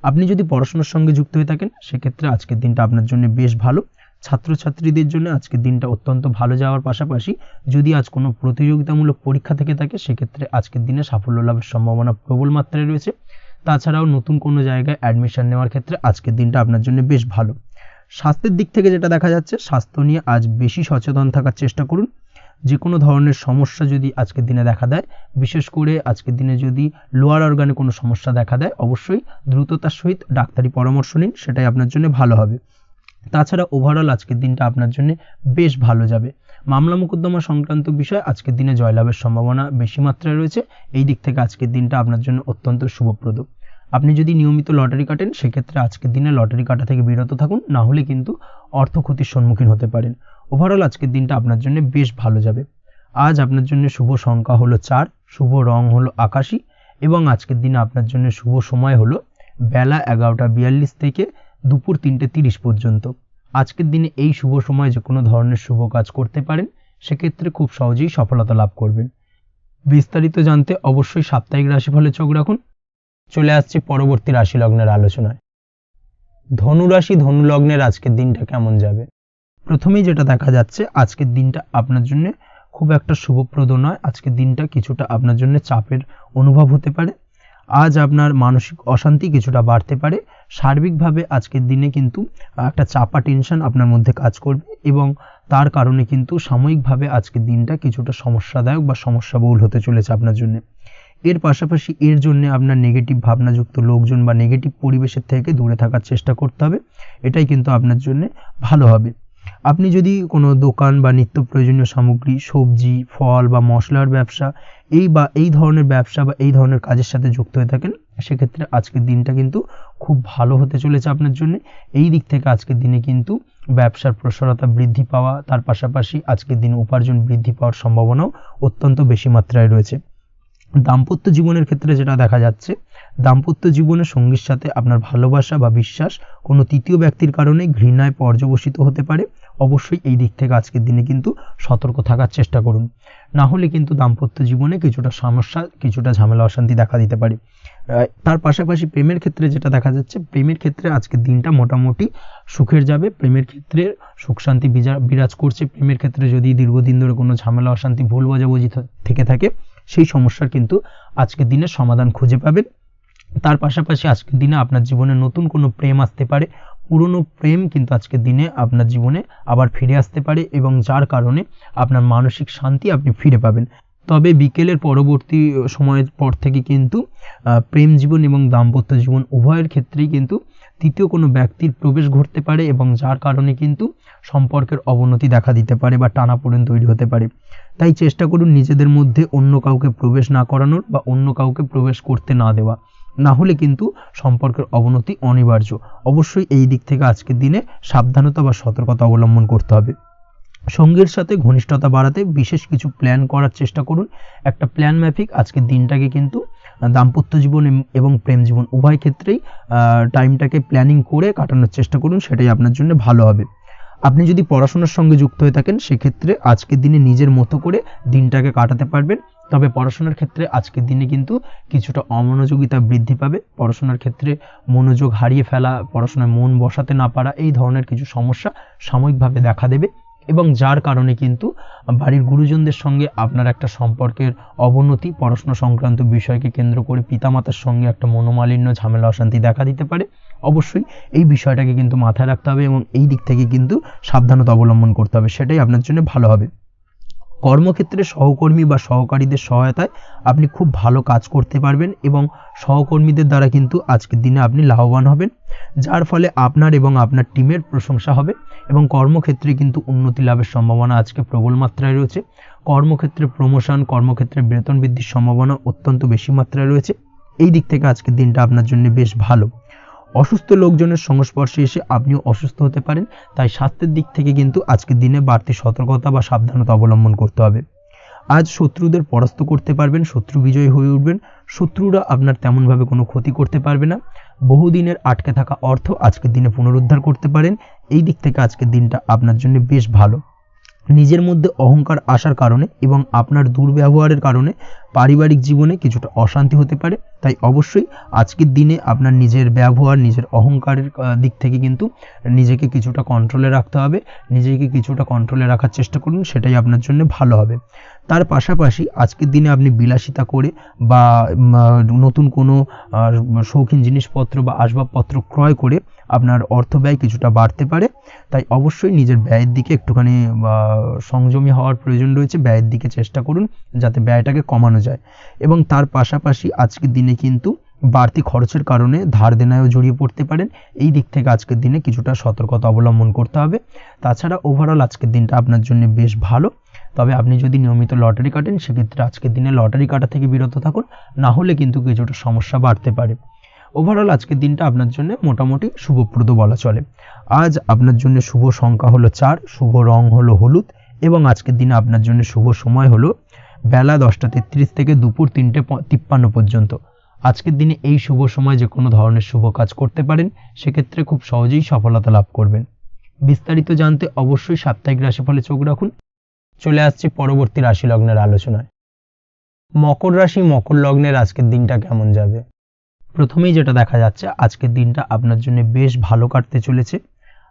আপনি যদি পড়াশোনার সঙ্গে যুক্ত হয়ে থাকেন, সেক্ষেত্রে আজকের দিনটা আপনার জন্য বেশ ভালো। ছাত্রছাত্রীদের জন্য আজকের দিনটা অত্যন্ত ভালো যাওয়ার পাশাপাশি যদি আজ কোনো প্রতিযোগিতামূলক পরীক্ষা থেকে থাকে, সেক্ষেত্রে আজকের দিনে সাফল্য লাভের সম্ভাবনা প্রবল মাত্রায় রয়েছে। তাছাড়াও নতুন কোনো জায়গায় অ্যাডমিশন নেওয়ার ক্ষেত্রে আজকের দিনটা আপনার জন্য বেশ ভালো। স্বাস্থ্যের দিক থেকে যেটা দেখা যাচ্ছে, স্বাস্থ্য নিয়ে আজ বেশি সচেতন থাকার চেষ্টা করুন। যে কোনো ধরনের সমস্যা যদি আজকের দিনে দেখা দেয়, বিশেষ করে আজকের দিনে যদি লোয়ার অর্গানে কোনো সমস্যা দেখা দেয়, অবশ্যই দ্রুততার সহিত ডাক্তারি পরামর্শ নিন, সেটাই আপনার জন্য ভালো হবে। তাছাড়া ওভারঅল আজকের দিনটা আপনার জন্য বেশ ভালো যাবে। মামলা মোকদ্দমা সংক্রান্ত বিষয় আজকের দিনে জয়লাভের সম্ভাবনা বেশি মাত্রায় রয়েছে। এই দিক থেকে আজকের দিনটা আপনার জন্য অত্যন্ত শুভপ্রদ। আপনি যদি নিয়মিত লটারি কাটেন, সেক্ষেত্রে আজকের দিনে লটারি কাটা থেকে বিরত থাকুন, না হলে কিন্তু অর্থ ক্ষতির সম্মুখীন হতে পারেন। ওভারঅল আজকের দিনটা আপনার জন্য বেশ ভালো যাবে। আজ আপনার জন্য শুভ সংখ্যা হলো 4, শুভ রং হলো আকাশী এবং আজকের দিনে আপনার জন্য শুভ সময় হলো বেলা 11:42 থেকে দুপুর 3:30 পর্যন্ত। আজকের দিনে এই শুভ সময় যে কোনো ধরনের শুভ কাজ করতে পারেন, সেক্ষেত্রে খুব সহজেই সফলতা লাভ করবেন। বিস্তারিত জানতে অবশ্যই সাপ্তাহিক রাশিফলে চোখ রাখুন। চলে আসছি পরবর্তী রাশি লগ্নের আলোচনায়। ধনুরাশি ধনু লগ্নের আজকের দিনটা কেমন যাবে? প্রথমেই যেটা দেখা যাচ্ছে, আজকের দিনটা আপনার জন্য খুব একটা শুভপ্রদ নয়। আজকের দিনটা কিছুটা আপনার জন্য চাপের অনুভব হতে পারে। আজ আপনার মানসিক অশান্তি কিছুটা বাড়তে পারে। সার্বিকভাবে আজকের দিনে কিন্তু একটা চাপা টেনশন আপনার মধ্যে কাজ করবে এবং তার কারণে কিন্তু সাময়িকভাবে আজকের দিনটা কিছুটা সমস্যাদায়ক বা সমস্যাবহুল হতে চলেছে আপনার জন্য। এর পাশাপাশি এর জন্য আপনার নেগেটিভ ভাবনাযুক্ত লোকজন বা নেগেটিভ পরিবেশের থেকে দূরে থাকার চেষ্টা করতে হবে। এটাই কিন্তু আপনার জন্য ভালো হবে। আপনি যদি কোনো দোকান বা নিত্য প্রয়োজনীয় সামগ্রী, সবজি, ফল বা মশলার ব্যবসা এই ধরনের ব্যবসা বা এই ধরনের কাজের সাথে যুক্ত হয়ে থাকেন, সেক্ষেত্রে আজকের দিনটা কিন্তু খুব ভালো হতে চলেছে আপনার জন্য। এই দিক থেকে আজকের দিনে কিন্তু ব্যবসার প্রসারতা বৃদ্ধি পাওয়া, তার পাশাপাশি আজকের দিনে উপার্জন বৃদ্ধি পাওয়ার সম্ভাবনাও অত্যন্ত বেশি মাত্রায় রয়েছে। দাম্পত্য জীবনের ক্ষেত্রে যেটা দেখা যাচ্ছে, দাম্পত্য জীবনে সঙ্গীর সাথে আপনার ভালোবাসা বা বিশ্বাস কোনো তৃতীয় ব্যক্তির কারণে ঘৃণায় পর্যবসিত হতে পারে। অবশ্যই এই দিক থেকে আজকের দিনে কিন্তু সতর্ক থাকার চেষ্টা করুন, না হলে কিন্তু দাম্পত্য জীবনে কিছুটা সমস্যা, কিছুটা ঝামেলা অশান্তি দেখা দিতে পারে। তার পাশাপাশি প্রেমের ক্ষেত্রে যেটা দেখা যাচ্ছে, প্রেমের ক্ষেত্রে আজকের দিনটা মোটামুটি সুখের যাবে। প্রেমের ক্ষেত্রে সুখ শান্তি বিরাজ করছে। প্রেমের ক্ষেত্রে যদি দীর্ঘদিন ধরে কোনো ঝামেলা অশান্তি, ভুল বোঝাবুঝি থেকে থাকে, সেই সমস্যার কিন্তু আজকের দিনে সমাধান খুঁজে পাবেন। তার পাশাপাশি আজকের দিনে আপনার জীবনে নতুন কোনো প্রেম আসতে পারে। পুরনো প্রেম কিন্তু আজকের দিনে আপনার জীবনে আবার ফিরে আসতে পারে এবং যার কারণে আপনার মানসিক শান্তি আপনি ফিরে পাবেন। তবে বিকেলের পরবর্তী সময়ের পর থেকে কিন্তু প্রেম জীবন এবং দাম্পত্য জীবন উভয়ের ক্ষেত্রেই কিন্তু তৃতীয় কোনো ব্যক্তির প্রবেশ ঘটতে পারে এবং যার কারণে কিন্তু সম্পর্কের অবনতি দেখা দিতে পারে বা টানাপোড়েন তৈরি হতে পারে। তাই চেষ্টা করুন নিজেদের মধ্যে অন্য কাউকে প্রবেশ না করানোর বা অন্য কাউকে প্রবেশ করতে না দেওয়া, না হলে কিন্তু সম্পর্কের অবনতি অনিবার্য। অবশ্যই এই দিক থেকে আজকের দিনে সাবধানতা বা সতর্কতা অবলম্বন করতে হবে। সঙ্গীর সাথে ঘনিষ্ঠতা বাড়াতে বিশেষ কিছু প্ল্যান করার চেষ্টা করুন। একটা প্ল্যান মাফিক আজকের দিনটাকে কিন্তু দাম্পত্য জীবন এবং প্রেম জীবন উভয় ক্ষেত্রেই টাইমটাকে প্ল্যানিং করে কাটানোর চেষ্টা করুন, সেটাই আপনার জন্য ভালো হবে। আপনি যদি পড়াশোনার সঙ্গে যুক্ত হয়ে থাকেন, সেক্ষেত্রে আজকের দিনে নিজের মতো করে দিনটাকে কাটাতে পারবেন। তবে পড়াশোনার ক্ষেত্রে আজকের দিনে কিন্তু কিছুটা অমনোযোগিতা বৃদ্ধি পাবে। পড়াশোনার ক্ষেত্রে মনোযোগ হারিয়ে ফেলা, পড়াশোনায় মন বসাতে না পারা, এই ধরনের কিছু সমস্যা সাময়িকভাবে দেখা দেবে। এবং যার কারণে কিন্তু বাড়ির গুরুজনদের সঙ্গে আপনার একটা সম্পর্কের অবনতি, পড়াশোনা সংক্রান্ত বিষয়কে কেন্দ্র করে পিতামাতার সঙ্গে একটা মনোমালিন্য, ঝামেলা, অশান্তি দেখা দিতে পারে। অবশ্যই এই বিষয়টাকে কিন্তু মাথায় রাখতে হবে এবং এই দিক থেকে কিন্তু সাবধানতা অবলম্বন করতে হবে, সেটাই আপনার জন্য ভালো হবে। কর্মক্ষেত্রে সহকর্মী বা সহকারীদের সহায়তায় আপনি খুব ভালো কাজ করতে পারবেন এবং সহকর্মীদের দ্বারা কিন্তু আজকের দিনে আপনি লাভবান হবেন, যার ফলে আপনার এবং আপনার টিমের প্রশংসা হবে এবং কর্মক্ষেত্রে কিন্তু উন্নতি লাভের সম্ভাবনা আজকে প্রবল মাত্রায় রয়েছে। কর্মক্ষেত্রে প্রমোশন, কর্মক্ষেত্রে বেতন বৃদ্ধির সম্ভাবনা অত্যন্ত বেশি মাত্রায় রয়েছে। এই দিক থেকে আজকের দিনটা আপনার জন্য বেশ ভালো। অসুস্থ লোকজনের সংস্পর্শে এসে আপনিও অসুস্থ হতে পারেন, তাই স্বাস্থ্যের দিক থেকে কিন্তু আজকের দিনে বাড়তি সতর্কতা বা সাবধানতা অবলম্বন করতে হবে। আজ শত্রুদের পরাস্ত করতে পারবেন, শত্রু বিজয়ী হয়ে উঠবেন, শত্রুরা আপনার তেমনভাবে কোনো ক্ষতি করতে পারবে না। বহুদিনের আটকে থাকা অর্থ আজকের দিনে পুনরুদ্ধার করতে পারেন। এই দিক থেকে আজকের দিনটা আপনার জন্য বেশ ভালো। নিজের মধ্যে অহংকার আসার কারণে এবং আপনার দুর্ব্যবহারের কারণে পারিবারিক জীবনে কিছুটা অশান্তি হতে পারে, তাই অবশ্যই আজকের দিনে আপনার নিজের ব্যবহার, নিজের অহংকারের দিক থেকে কিন্তু নিজেকে কিছুটা কন্ট্রোলে রাখতে হবে। নিজেকে কিছুটা কন্ট্রোলে রাখার চেষ্টা করুন, সেটাই আপনার জন্য ভালো হবে। তার পাশাপাশি আজকের দিনে আপনি বিলাসিতা করে বা নতুন কোনো শৌখিন জিনিসপত্র বা আসবাবপত্র ক্রয় করে আপনার অর্থ ব্যয় কিছুটা বাড়তে পারে, তাই অবশ্যই নিজের ব্যয়ের দিকে একটুখানি সংযমী হওয়ার প্রয়োজন রয়েছে। ব্যয়ের দিকে চেষ্টা করুন যাতে ব্যয়টাকে কমানো যায় এবং তার পাশাপাশি আজকের দিনে কিন্তু বাড়তি খরচের কারণে ধার দেনায়ও জড়িয়ে পড়তে পারেন। এই দিক থেকে আজকের দিনে কিছুটা সতর্কতা অবলম্বন করতে হবে। তাছাড়া ওভারঅল আজকের দিনটা আপনার জন্য বেশ ভালো। তবে আপনি যদি নিয়মিত লটারি কাটেন সেক্ষেত্রে আজকের দিনে লটারি কাটা থেকে বিরত থাকুন, না হলে কিন্তু কিছুটা সমস্যা বাড়তে পারে। ওভারঅল আজকের দিনটা আপনার জন্য মোটামুটি শুভপ্রদ বলা চলে। আজ আপনার জন্য শুভ সংখ্যা হলো 4, শুভ রং হলো হলুদ এবং আজকের দিনে আপনার জন্য শুভ সময় হলো বেলা 10:33 থেকে দুপুর 3:53 পর্যন্ত। আজকের দিনে এই শুভ সময় যে কোনো ধরনের শুভ কাজ করতে পারেন, সেক্ষেত্রে খুব সহজেই সফলতা লাভ করবেন। বিস্তারিত জানতে অবশ্যই সাপ্তাহিক রাশিফলে চোখ রাখুন। চলে আসছে পরবর্তী রাশি লগ্নের আলোচনায়। মকর রাশি, মকর লগ্নের আজকের দিনটা কেমন যাবে? প্রথমেই যেটা দেখা যাচ্ছে, আজকের দিনটা আপনার জন্য বেশ ভালো কাটতে চলেছে।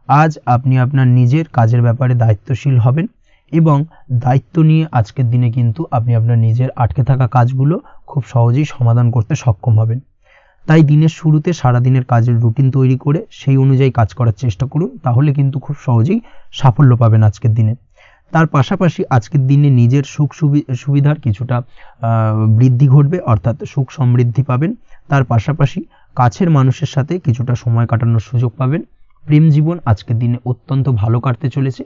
আজ আপনি আপনার নিজের কাজের ব্যাপারে দায়িত্বশীল হবেন এবং দায়িত্ব নিয়ে আজকের দিনে কিন্তু আপনি আপনার নিজের আটকে থাকা কাজগুলো খুব সহজেই সমাধান করতে সক্ষম হবেন। তাই দিনের শুরুতে সারাদিনের কাজের রুটিন তৈরি করে সেই অনুযায়ী কাজ করার চেষ্টা করুন, তাহলে কিন্তু খুব সহজেই সাফল্য পাবেন আজকের দিনে। তার পাশাপাশি আজকের দিনে নিজের সুখ সুবিধার কিছুটা বৃদ্ধি ঘটবে, অর্থাৎ সুখ সমৃদ্ধি পাবেন। তার পাশাপাশি কাছের মানুষের সাথে কিছুটা সময় কাটানোর সুযোগ পাবেন। প্রেম জীবন আজকের দিনে অত্যন্ত ভালো কাটতে চলেছে।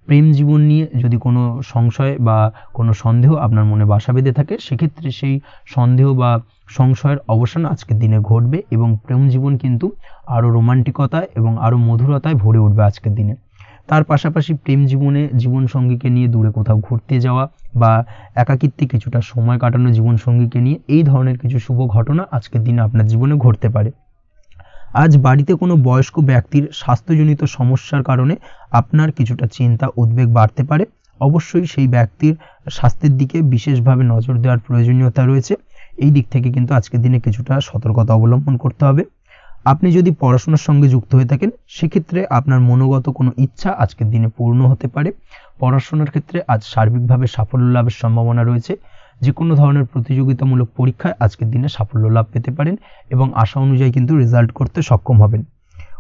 প্রেম জীবন নিয়ে যদি কোনো সংশয় বা কোনো সন্দেহ আপনার মনে বাসা বেঁধে থাকে, সেক্ষেত্রে সেই সন্দেহ বা সংশয়ের অবসান আজকের দিনে ঘটবে এবং প্রেম জীবন কিন্তু আরও রোমান্টিকতায় এবং আরও মধুরতায় ভরে উঠবে আজকের দিনে। তার পাশাপাশি প্রেম জীবনে জীবনসঙ্গীকে নিয়ে দূরে কোথাও ঘুরতে যাওয়া বা একাকিত্বে কিছুটা সময় কাটানো জীবনসঙ্গীকে নিয়ে, এই ধরনের কিছু শুভ ঘটনা আজকের দিনে আপনার জীবনে ঘটতে পারে। আজ বাড়িতে কোনো বয়স্ক ব্যক্তির স্বাস্থ্যজনিত সমস্যার কারণে আপনার কিছুটা চিন্তা উদ্বেগ বাড়তে পারে। অবশ্যই সেই ব্যক্তির স্বাস্থ্যের দিকে বিশেষভাবে নজর দেওয়ার প্রয়োজনীয়তা রয়েছে। এই দিক থেকে কিন্তু আজকের দিনে কিছুটা সতর্কতা অবলম্বন করতে হবে। আপনি যদি পড়াশোনার সঙ্গে যুক্ত হয়ে থাকেন, সেক্ষেত্রে আপনার মনোগত কোনো ইচ্ছা আজকের দিনে পূর্ণ হতে পারে। পড়াশোনার ক্ষেত্রে আজ সার্বিকভাবে সাফল্য লাভের সম্ভাবনা রয়েছে। যে কোনো ধরনের প্রতিযোগিতামূলক পরীক্ষায় আজকের দিনে সাফল্য লাভ পেতে পারেন এবং আশা অনুযায়ী কিন্তু রেজাল্ট করতে সক্ষম হবেন।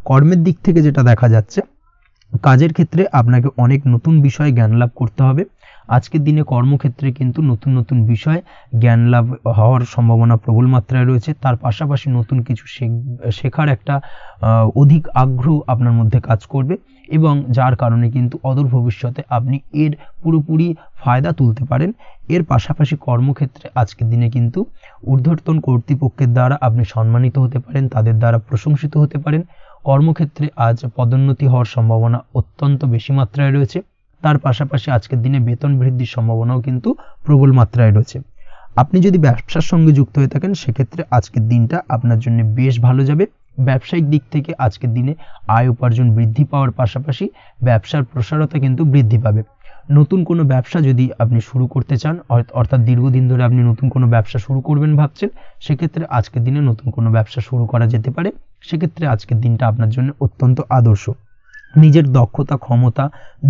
কর্মের দিক থেকে যেটা দেখা যাচ্ছে, কাজের ক্ষেত্রে আপনাকে অনেক নতুন বিষয়ে জ্ঞান লাভ করতে হবে। আজকের দিনে কর্মক্ষেত্রে কিন্তু নতুন নতুন বিষয় জ্ঞান লাভ হওয়ার সম্ভাবনা প্রবল মাত্রায় রয়েছে। তার পাশাপাশি নতুন কিছু শেখার একটা অধিক আগ্রহ আপনার মধ্যে কাজ করবে এবং যার কারণে কিন্তু অদূর ভবিষ্যতে আপনি এর পুরোপুরি ফায়দা তুলতে পারেন। এর পাশাপাশি কর্মক্ষেত্রে আজকের দিনে কিন্তু ঊর্ধ্বতন কর্তৃপক্ষের দ্বারা আপনি সম্মানিত হতে পারেন, তাদের দ্বারা প্রশংসিত হতে পারেন। কর্মক্ষেত্রে আজ পদোন্নতি হওয়ার সম্ভাবনা অত্যন্ত বেশি মাত্রায় রয়েছে। তার পাশাপাশি আজকের দিনে বেতন বৃদ্ধির সম্ভাবনাও কিন্তু প্রবল মাত্রায় রয়েছে। আপনি যদি ব্যবসার সঙ্গে যুক্ত হয়ে থাকেন, সেক্ষেত্রে আজকের দিনটা আপনার জন্য বেশ ভালো যাবে। ব্যবসায়িক দিক থেকে আজকের দিনে আয় উপার্জন বৃদ্ধি পাওয়ার পাশাপাশি ব্যবসার প্রসারতা কিন্তু বৃদ্ধি পাবে। নতুন কোনো ব্যবসা যদি আপনি শুরু করতে চান, অর্থাৎ দীর্ঘদিন ধরে আপনি নতুন কোনো ব্যবসা শুরু করবেন ভাবছেন, সেক্ষেত্রে আজকের দিনে নতুন কোনো ব্যবসা শুরু করা যেতে পারে। সেক্ষেত্রে আজকের দিনটা আপনার জন্য অত্যন্ত আদর্শ। নিজের দক্ষতা, ক্ষমতা,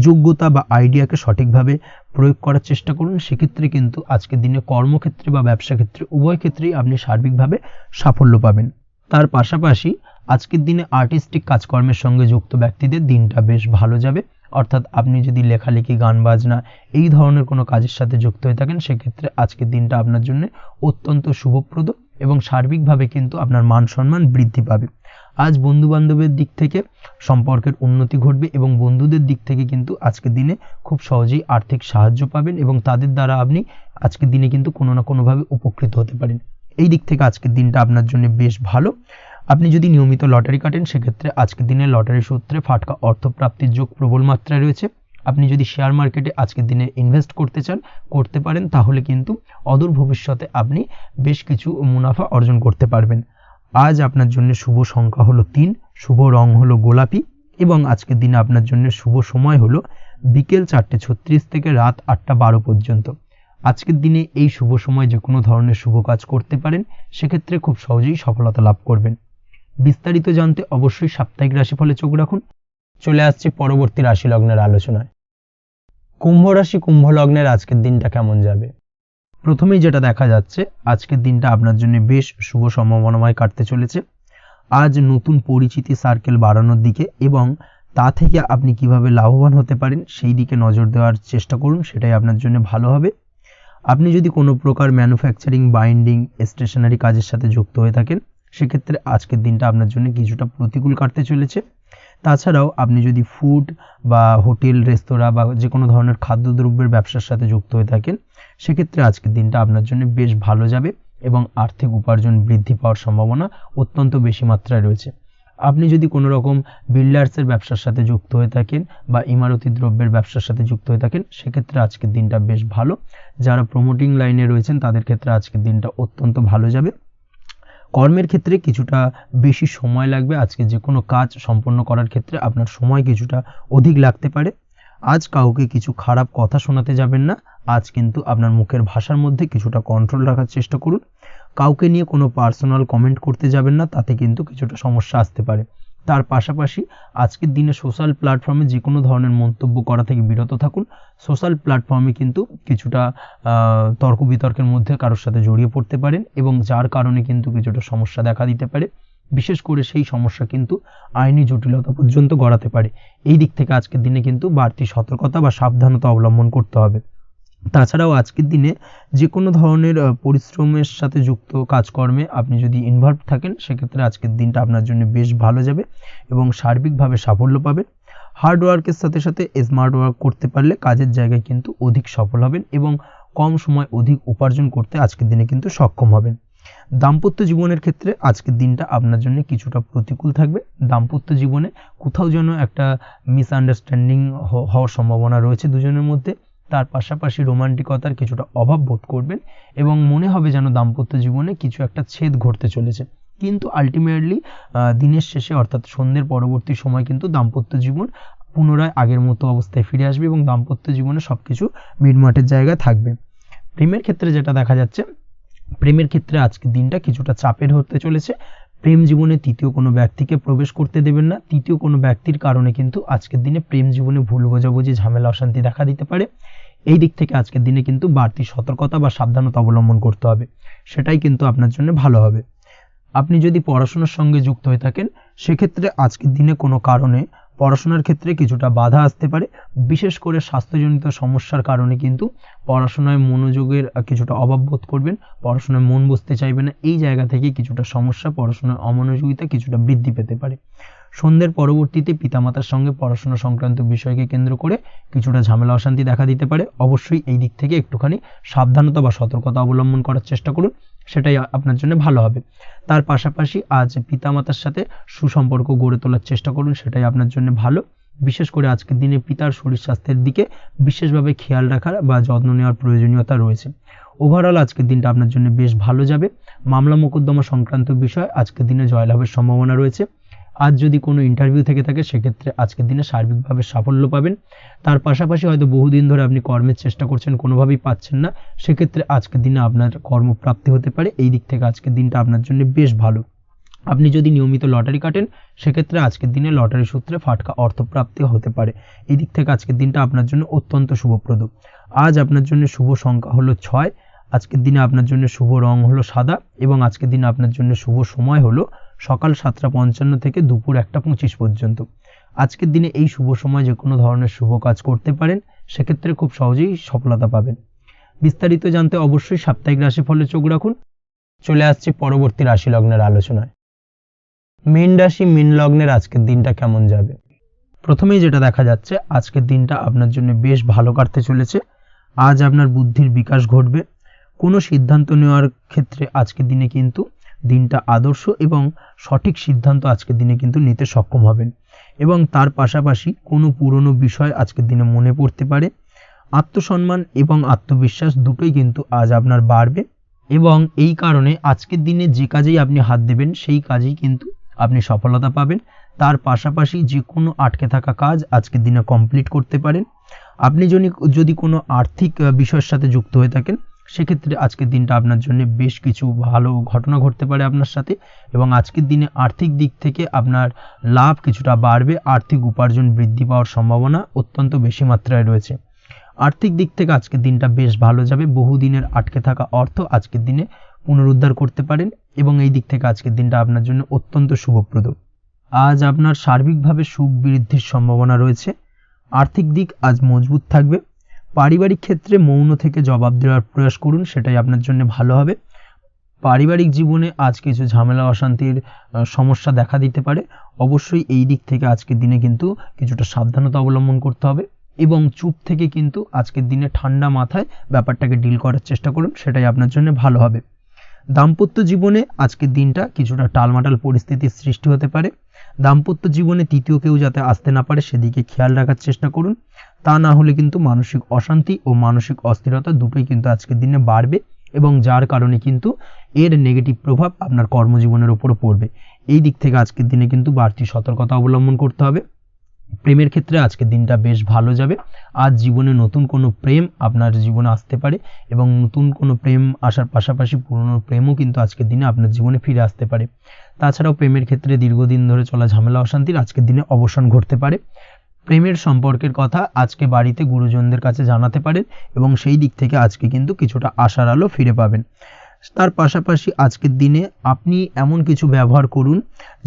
যোগ্যতা বা আইডিয়াকে সঠিকভাবে প্রয়োগ করার চেষ্টা করুন। সেক্ষেত্রে কিন্তু আজকের দিনে কর্মক্ষেত্রে বা ব্যবসা ক্ষেত্রে উভয় ক্ষেত্রেই আপনি সার্বিকভাবে সাফল্য পাবেন। তার পাশাপাশি আজকের দিনে আর্টিস্টিক কাজকর্মের সঙ্গে যুক্ত ব্যক্তিদের দিনটা বেশ ভালো যাবে। অর্থাৎ আপনি যদি লেখালেখি, গান বাজনা এই ধরনের কোনো কাজের সাথে যুক্ত হয়ে থাকেন, সেক্ষেত্রে আজকের দিনটা আপনার জন্য অত্যন্ত শুভপ্রদ এবং সার্বিকভাবে কিন্তু আপনার মান সম্মান বৃদ্ধি পাবে। আজ বন্ধু বান্ধবের দিক থেকে সম্পর্কের উন্নতি ঘটবে এবং বন্ধুদের দিক থেকে কিন্তু আজকের দিনে খুব সহজেই আর্থিক সাহায্য পাবেন এবং তাদের দ্বারা আপনি আজকের দিনে কিন্তু কোনো না কোনোভাবে উপকৃত হতে পারেন। এই দিক থেকে আজকের দিনটা আপনার জন্য বেশ ভালো। আপনি যদি নিয়মিত লটারি কাটেন, সেক্ষেত্রে আজকের দিনে লটারি সূত্রে ফাটকা অর্থপ্রাপ্তির যোগ প্রবল মাত্রায় রয়েছে। আপনি যদি শেয়ার মার্কেটে আজকের দিনে ইনভেস্ট করতে চান, করতে পারেন, তাহলে কিন্তু অদূর ভবিষ্যতে আপনি বেশ কিছু মুনাফা অর্জন করতে পারবেন। আজ আপনার জন্য শুভ সংখ্যা হলো 3, শুভ রং হলো গোলাপি এবং আজকের দিনে আপনার জন্য শুভ সময় হলো বিকেল 4:36 থেকে রাত 8:12 পর্যন্ত। আজকের দিনে এই শুভ সময় যে কোনো ধরনের শুভ কাজ করতে পারেন, সেক্ষেত্রে খুব সহজেই সফলতা লাভ করবেন। বিস্তারিত জানতে অবশ্যই সাপ্তাহিক রাশিফলে চোখ রাখুন। চলে আসছি পরবর্তী রাশি লগ্নের আলোচনায়। কুম্ভ রাশি, কুম্ভ লগ্নের আজকের দিনটা কেমন যাবে? প্রথমেই যেটা দেখা যাচ্ছে, আজকের দিনটা আপনার জন্য বেশ শুভ সম্ভাবনাময় কাটতে চলেছে। আজ নতুন পরিচিতি সার্কেল বাড়ানোর দিকে এবং তা থেকে আপনি কিভাবে লাভবান হতে পারেন সেই দিকে নজর দেওয়ার চেষ্টা করুন, সেটাই আপনার জন্য ভালো হবে। আপনি যদি কোনো প্রকার ম্যানুফ্যাকচারিং, বাইন্ডিং, স্টেশনারি কাজের সাথে যুক্ত হয়ে থাকেন, সেক্ষেত্রে আজকের দিনটা আপনার জন্য কিছুটা প্রতিকূল কাটতে চলেছে। তাছাড়াও আপনি যদি ফুড বা হোটেল, রেস্তোরাঁ বা যে কোনো ধরনের খাদ্যদ্রব্যের ব্যবসার সাথে যুক্ত হয়ে থাকেন, সেক্ষেত্রে আজকের দিনটা আপনার জন্য বেশ ভালো যাবে এবং আর্থিক উপার্জন বৃদ্ধি পাওয়ার সম্ভাবনা অত্যন্ত বেশি মাত্রায় রয়েছে। আপনি যদি কোনো রকম বিল্ডার্সের ব্যবসার সাথে যুক্ত হয়ে থাকেন বা ইমারতি দ্রব্যের ব্যবসার সাথে যুক্ত হয়ে থাকেন, সেক্ষেত্রে আজকের দিনটা বেশ ভালো। যারা প্রমোটিং লাইনে রয়েছেন তাদের ক্ষেত্রে আজকের দিনটা অত্যন্ত ভালো যাবে। কর্মের ক্ষেত্রে কিছুটা বেশি সময় লাগবে। আজকে যে কোনো কাজ সম্পন্ন করার ক্ষেত্রে আপনার সময় কিছুটা অধিক লাগতে পারে। আজ কাউকে কিছু খারাপ কথা শোনাতে যাবেন না। আজ কিন্তু আপনার মুখের ভাষার মধ্যে কিছুটা কন্ট্রোল রাখার চেষ্টা করুন। কাউকে নিয়ে কোনো পার্সোনাল কমেন্ট করতে যাবেন না, তাতে কিন্তু কিছুটা সমস্যা আসতে পারে। তার পাশাপাশি আজকের দিনে সোশ্যাল প্ল্যাটফর্মে যে কোনো ধরনের মন্তব্য করা থেকে বিরত থাকুন। সোশ্যাল প্ল্যাটফর্মে কিন্তু কিছুটা তর্ক বিতর্কের মধ্যে কারোর সাথে জড়িয়ে পড়তে পারেন এবং যার কারণে কিন্তু কিছুটা সমস্যা দেখা দিতে পারে। বিশেষ করে সেই সমস্যা কিন্তু আইনি জটিলতা পর্যন্ত গড়াতে পারে। এই দিক থেকে আজকের দিনে কিন্তু বাড়তি সতর্কতা বা সাবধানতা অবলম্বন করতে হবে। তাছাড়াও আজকের দিনে যে কোনো ধরনের পরিশ্রমের সাথে যুক্ত কাজকর্মে আপনি যদি ইনভলভ থাকেন, সেক্ষেত্রে আজকের দিনটা আপনার জন্য বেশ ভালো যাবে এবং সার্বিকভাবে সাফল্য পাবেন। হার্ড ওয়ার্কের সাথে সাথে স্মার্ট ওয়ার্ক করতে পারলে কাজের জায়গায় কিন্তু অধিক সফল হবেন এবং কম সময় অধিক উপার্জন করতে আজকের দিনে কিন্তু সক্ষম হবেন। দাম্পত্য জীবনের ক্ষেত্রে আজকের দিনটা আপনার জন্য কিছুটা প্রতিকূল থাকবে। দাম্পত্য জীবনে কোথাও যেন একটা মিসআন্ডারস্ট্যান্ডিং হওয়ার সম্ভাবনা রয়েছে দুজনের মধ্যে। তার পাশাপাশি রোমান্টিকতার কিছুটা অভাব বোধ করবেন এবং মনে হবে যেন দাম্পত্য জীবনে কিছু একটা ছেদ ঘটতে চলেছে। কিন্তু আলটিমেটলি দিনের শেষে অর্থাৎ সন্ধ্যের পরবর্তী সময় কিন্তু দাম্পত্য জীবন পুনরায় আগের মতো অবস্থায় ফিরে আসবে এবং দাম্পত্য জীবনে সবকিছু মিটমাটের জায়গায় থাকবে। প্রেমের ক্ষেত্রে যেটা দেখা যাচ্ছে, প্রেমের ক্ষেত্রে আজকের দিনটা কিছুটা চাপের হতে চলেছে। প্রেম জীবনে তৃতীয় কোনো ব্যক্তিকে প্রবেশ করতে দেবেন না। তৃতীয় কোনো ব্যক্তির কারণে কিন্তু আজকের দিনে প্রেম জীবনে ভুল বোঝাবুঝি, ঝামেলা, অশান্তি দেখা দিতে পারে। এই দিক থেকে আজকের দিনে কিন্তু বাড়তি সতর্কতা বা সাবধানতা অবলম্বন করতে হবে, সেটাই কিন্তু আপনার জন্য ভালো হবে। আপনি যদি পড়াশোনার সঙ্গে যুক্ত হয়ে থাকেন, সেক্ষেত্রে আজকের দিনে কোনো কারণে পড়াশোনার ক্ষেত্রে কিছুটা বাধা আসতে পারে। বিশেষ করে স্বাস্থ্যজনিত সমস্যার কারণে কিন্তু পড়াশোনায় মনোযোগের কিছুটা অভাব বোধ করবেন, পড়াশোনায় মন বসতে চাইবে না। এই জায়গা থেকে কিছুটা সমস্যা, পড়াশোনার অমনোযোগিতা কিছুটা বৃদ্ধি পেতে পারে। সন্ধ্যের পরবর্তীতে পিতামাতার সঙ্গে পড়াশোনা সংক্রান্ত বিষয়কে কেন্দ্র করে কিছুটা ঝামেলা, অশান্তি দেখা দিতে পারে। অবশ্যই এই দিক থেকে একটুখানি সাবধানতা বা সতর্কতা অবলম্বন করার চেষ্টা করুন, সেটাই আপনার জন্য ভালো হবে। তার পাশাপাশি আজ পিতামাতার সাথে সুসম্পর্ক গড়ে তোলার চেষ্টা করুন, সেটাই আপনার জন্য ভালো। বিশেষ করে আজকের দিনে পিতার শরীর স্বাস্থ্যের দিকে বিশেষভাবে খেয়াল রাখার বা যত্ন নেওয়ার প্রয়োজনীয়তা রয়েছে। ওভারঅল আজকের দিনটা আপনার জন্য বেশ ভালো যাবে। মামলা মোকদ্দমা সংক্রান্ত বিষয় আজকের দিনে জয়লাভের সম্ভাবনা রয়েছে। আজ যদি কোনো ইন্টারভিউ থেকে থাকে, সেক্ষেত্রে আজকের দিনে সার্বিকভাবে সাফল্য পাবেন। তার পাশাপাশি হয়তো বহুদিন ধরে আপনি কর্মের চেষ্টা করছেন, কোনোভাবেই পাচ্ছেন না, সেক্ষেত্রে আজকের দিনে আপনার কর্মপ্রাপ্তি হতে পারে। এই দিক থেকে আজকের দিনটা আপনার জন্য বেশ ভালো। আপনি যদি নিয়মিত লটারি কাটেন সেক্ষেত্রে আজকের দিনে লটারি সূত্রে ফাটকা অর্থপ্রাপ্তি হতে পারে। এই দিক থেকে আজকের দিনটা আপনার জন্য অত্যন্ত শুভপ্রদ। আজ আপনার জন্য শুভ সংখ্যা হলো 6। আজকের দিনে আপনার জন্য শুভ রং হলো সাদা এবং আজকের দিনে আপনার জন্য শুভ সময় হলো সকাল 7:55 থেকে দুপুর 1:25 পর্যন্ত। আজকের দিনে এই শুভ সময় যে কোনো ধরনের শুভ কাজ করতে পারেন, সেক্ষেত্রে খুব সহজেই সফলতা পাবেন। বিস্তারিত জানতে অবশ্যই সাপ্তাহিক রাশিফলে চোখ রাখুন। চলে আসছে পরবর্তী রাশি লগ্নের আলোচনায়। মীন রাশি মীন লগ্নের আজকের দিনটা কেমন যাবে? প্রথমেই যেটা দেখা যাচ্ছে, আজকের দিনটা আপনার জন্য বেশ ভালো কাটতে চলেছে। আজ আপনার বুদ্ধির বিকাশ ঘটবে। কোনো সিদ্ধান্ত নেওয়ার ক্ষেত্রে আজকের দিনে কিন্তু দিনটা আদর্শ এবং সঠিক সিদ্ধান্ত আজকের দিনে কিন্তু নিতে সক্ষম হবেন এবং তার পাশাপাশি কোনো পুরনো বিষয় আজকের দিনে মনে পড়তে পারে। আত্মসম্মান এবং আত্মবিশ্বাস দুটোই কিন্তু আজ আপনার বাড়বে এবং এই কারণে আজকের দিনে যে কাজেই আপনি হাত দেবেন সেই কাজেই কিন্তু আপনি সফলতা পাবেন। তার পাশাপাশি যে কোনো আটকে থাকা কাজ আজকের দিনে কমপ্লিট করতে পারেন। আপনি যদি কোনো আর্থিক বিষয়ের সাথে যুক্ত হয়ে থাকেন, সেক্ষেত্রে আজকের দিনটা আপনার জন্য বেশ কিছু ভালো ঘটনা ঘটতে পারে আপনার সাথে এবং আজকের দিনে আর্থিক দিক থেকে আপনার লাভ কিছুটা বাড়বে। আর্থিক উপার্জন বৃদ্ধি পাওয়ার সম্ভাবনা অত্যন্ত বেশি মাত্রায় রয়েছে। আর্থিক দিক থেকে আজকের দিনটা বেশ ভালো যাবে। বহুদিনের আটকে থাকা অর্থ আজকের দিনে পুনরুদ্ধার করতে পারেন এবং এই দিক থেকে আজকের দিনটা আপনার জন্য অত্যন্ত শুভপ্রদ। আজ আপনার সার্বিকভাবে সুখ বৃদ্ধির সম্ভাবনা রয়েছে। আর্থিক দিক আজ মজবুত থাকবে। পারিবারিক ক্ষেত্রে মৌন থেকে জবাব দেওয়ার প্রয়াস করুন, সেটাই আপনার জন্য ভালো হবে। পারিবারিক জীবনে আজ কিছু ঝামেলা অশান্তির সমস্যা দেখা দিতে পারে। অবশ্যই এই দিক থেকে আজকের দিনে কিন্তু কিছুটা সাবধানতা অবলম্বন করতে হবে এবং চুপ থেকে কিন্তু আজকের দিনে ঠান্ডা মাথায় ব্যাপারটাকে ডিল করার চেষ্টা করুন, সেটাই আপনার জন্য ভালো হবে। দাম্পত্য জীবনে আজকের দিনটা কিছুটা টালমাটাল পরিস্থিতির সৃষ্টি হতে পারে। দাম্পত্য জীবনে তৃতীয় কেউ যাতে আসতে না পারে সেদিকে খেয়াল রাখার চেষ্টা করুন। তা না হলে কিন্তু মানসিক অশান্তি ও মানসিক অস্থিরতা দুটোই কিন্তু আজকের দিনে বাড়বে এবং যার কারণে কিন্তু এর নেগেটিভ প্রভাব আপনার কর্মজীবনের উপরও পড়বে। এই দিক থেকে আজকের দিনে কিন্তু বাড়তি সতর্কতা অবলম্বন করতে হবে। প্রেমের ক্ষেত্রে আজকের দিনটা বেশ ভালো যাবে। আজ জীবনে নতুন কোনো প্রেম আপনার জীবনে আসতে পারে এবং নতুন কোনো প্রেম আসার পাশাপাশি পুরনো প্রেমও কিন্তু আজকের দিনে আপনার জীবনে ফিরে আসতে পারে। তাছাড়াও প্রেমের ক্ষেত্রে দীর্ঘদিন ধরে চলা ঝামেলা অশান্তির আজকের দিনে অবসান ঘটতে পারে। প্রেমের সম্পর্কের কথা আজকে বাড়িতে গুরুজনদের কাছে জানাতে পারেন এবং সেই দিক থেকে আজকে কিন্তু কিছুটা আশার আলো ফিরে পাবেন। তার পাশাপাশি আজকের দিনে আপনি এমন কিছু ব্যবহার করুন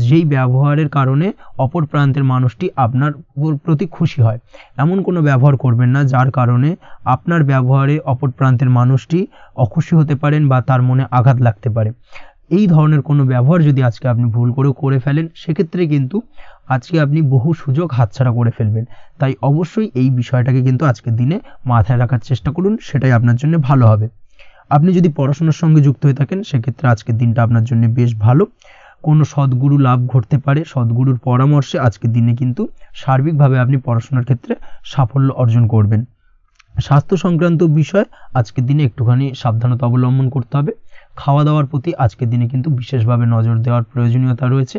যেই ব্যবহারের কারণে অপর প্রান্তের মানুষটি আপনার প্রতি খুশি হয়। এমন কোনো ব্যবহার করবেন না যার কারণে আপনার ব্যবহারে অপর প্রান্তের মানুষটি অখুশি হতে পারেন বা তার মনে আঘাত লাগতে পারে। এই ধরনের কোনো ব্যবহার যদি আজকে আপনি ভুল করে ফেলেন, সেক্ষেত্রে কিন্তু আজকে আপনি বহু সুযোগ হাতছাড়া করে ফেলবেন। তাই অবশ্যই এই বিষয়টাকে কিন্তু আজকের দিনে মাথায় রাখার চেষ্টা করুন, সেটাই আপনার জন্য ভালো হবে। আপনি যদি পড়াশোনার সঙ্গে যুক্ত হয়ে থাকেন, সেক্ষেত্রে আজকের দিনটা আপনার জন্য বেশ ভালো। কোনো সদ্গুরু লাভ ঘটতে পারে। সদ্গুরুর পরামর্শে আজকের দিনে কিন্তু সার্বিকভাবে আপনি পড়াশোনার ক্ষেত্রে সাফল্য অর্জন করবেন। স্বাস্থ্য সংক্রান্ত বিষয় আজকের দিনে একটুখানি সাবধানতা অবলম্বন করতে হবে। খাওয়া দাওয়ার প্রতি আজকের দিনে কিন্তু বিশেষভাবে নজর দেওয়ার প্রয়োজনীয়তা রয়েছে।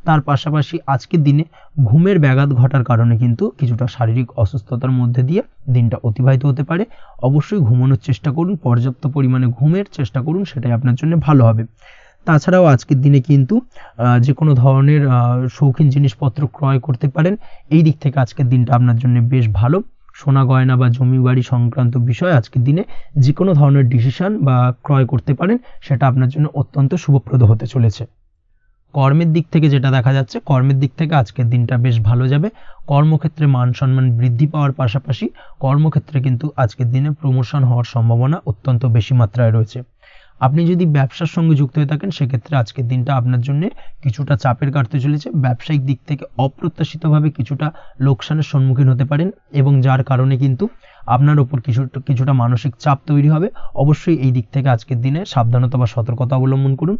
তার পাশাপাশি আজকের দিনে ঘুমের ব্যাঘাত ঘটার কারণে কিন্তু কিছুটা শারীরিক অসুস্থতার মধ্যে দিয়ে দিনটা অতিবাহিত হতে পারে। অবশ্যই ঘুমানোর চেষ্টা করুন, পর্যাপ্ত পরিমাণে ঘুমের চেষ্টা করুন, সেটাই আপনার জন্য ভালো হবে। তাছাড়াও আজকের দিনে কিন্তু যে কোনো ধরনের শৌখিন জিনিসপত্র ক্রয় করতে পারেন। এই দিক থেকে আজকের দিনটা আপনার জন্য বেশ ভালো। সোনা গয়না বা জমি বাড়ি সংক্রান্ত বিষয় আজকের দিনে যে কোনো ধরনের ডিসিশন বা ক্রয় করতে পারেন, সেটা আপনার জন্য অত্যন্ত শুভপ্রদ হতে চলেছে। কর্মের দিক থেকে যেটা দেখা যাচ্ছে, কর্মের দিক থেকে আজকের দিনটা বেশ ভালো যাবে। কর্মক্ষেত্রে মান সম্মান বৃদ্ধি পাওয়ার পাশাপাশি কর্মক্ষেত্রে কিন্তু আজকের দিনে প্রমোশন হওয়ার সম্ভাবনা অত্যন্ত বেশি মাত্রায় রয়েছে। আপনি যদি ব্যবসার সঙ্গে যুক্ত হয়ে থাকেন, সেক্ষেত্রে আজকের দিনটা আপনার জন্য কিছুটা চাপের কাটতে চলেছে। ব্যবসায়িক দিক থেকে অপ্রত্যাশিতভাবে কিছুটা লোকসানের সম্মুখীন হতে পারেন এবং যার কারণে কিন্তু আপনার উপর কিছুটা মানসিক চাপ তৈরি হবে। অবশ্যই এই দিক থেকে আজকের দিনে সাবধানতা বা সতর্কতা অবলম্বন করুন।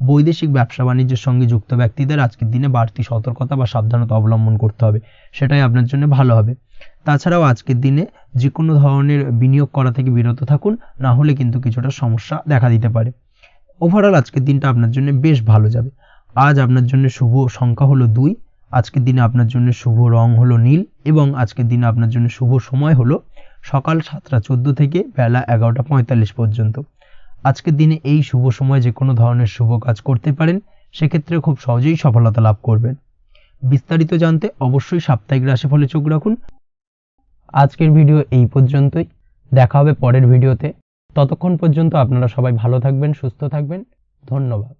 বৈদেশিক ব্যবসা বাণিজ্যের সঙ্গে যুক্ত ব্যক্তিদের আজকের দিনে বাড়তি সতর্কতা বা সাবধানতা অবলম্বন করতে হবে, সেটাই আপনার জন্য ভালো হবে। তাছাড়াও আজকের দিনে যে কোনো ধরনের বিনিয়োগ করা থেকে বিরত থাকুন, না হলে কিন্তু কিছুটা সমস্যা দেখা দিতে পারে। ওভারঅল আজকের দিনটা আপনার জন্য বেশ ভালো যাবে। আজ আপনার জন্য শুভ সংখ্যা হলো 2। আজকের দিনে আপনার জন্য শুভ রং হলো নীল এবং আজকের দিনে আপনার জন্য শুভ সময় হলো সকাল 7:14 থেকে বেলা 11:45 পর্যন্ত। আজকের দিনে এই শুভ সময় যে কোনো ধরনের শুভ কাজ করতে পারেন, সেক্ষেত্রে খুব সহজেই সফলতা লাভ করবেন। বিস্তারিত জানতে অবশ্যই সাপ্তাহিক রাশিফলে চোখ রাখুন। আজকের ভিডিও এই পর্যন্তই, দেখা হবে পরের ভিডিওতে। ততক্ষণ পর্যন্ত আপনারা সবাই ভালো থাকবেন, সুস্থ থাকবেন। ধন্যবাদ।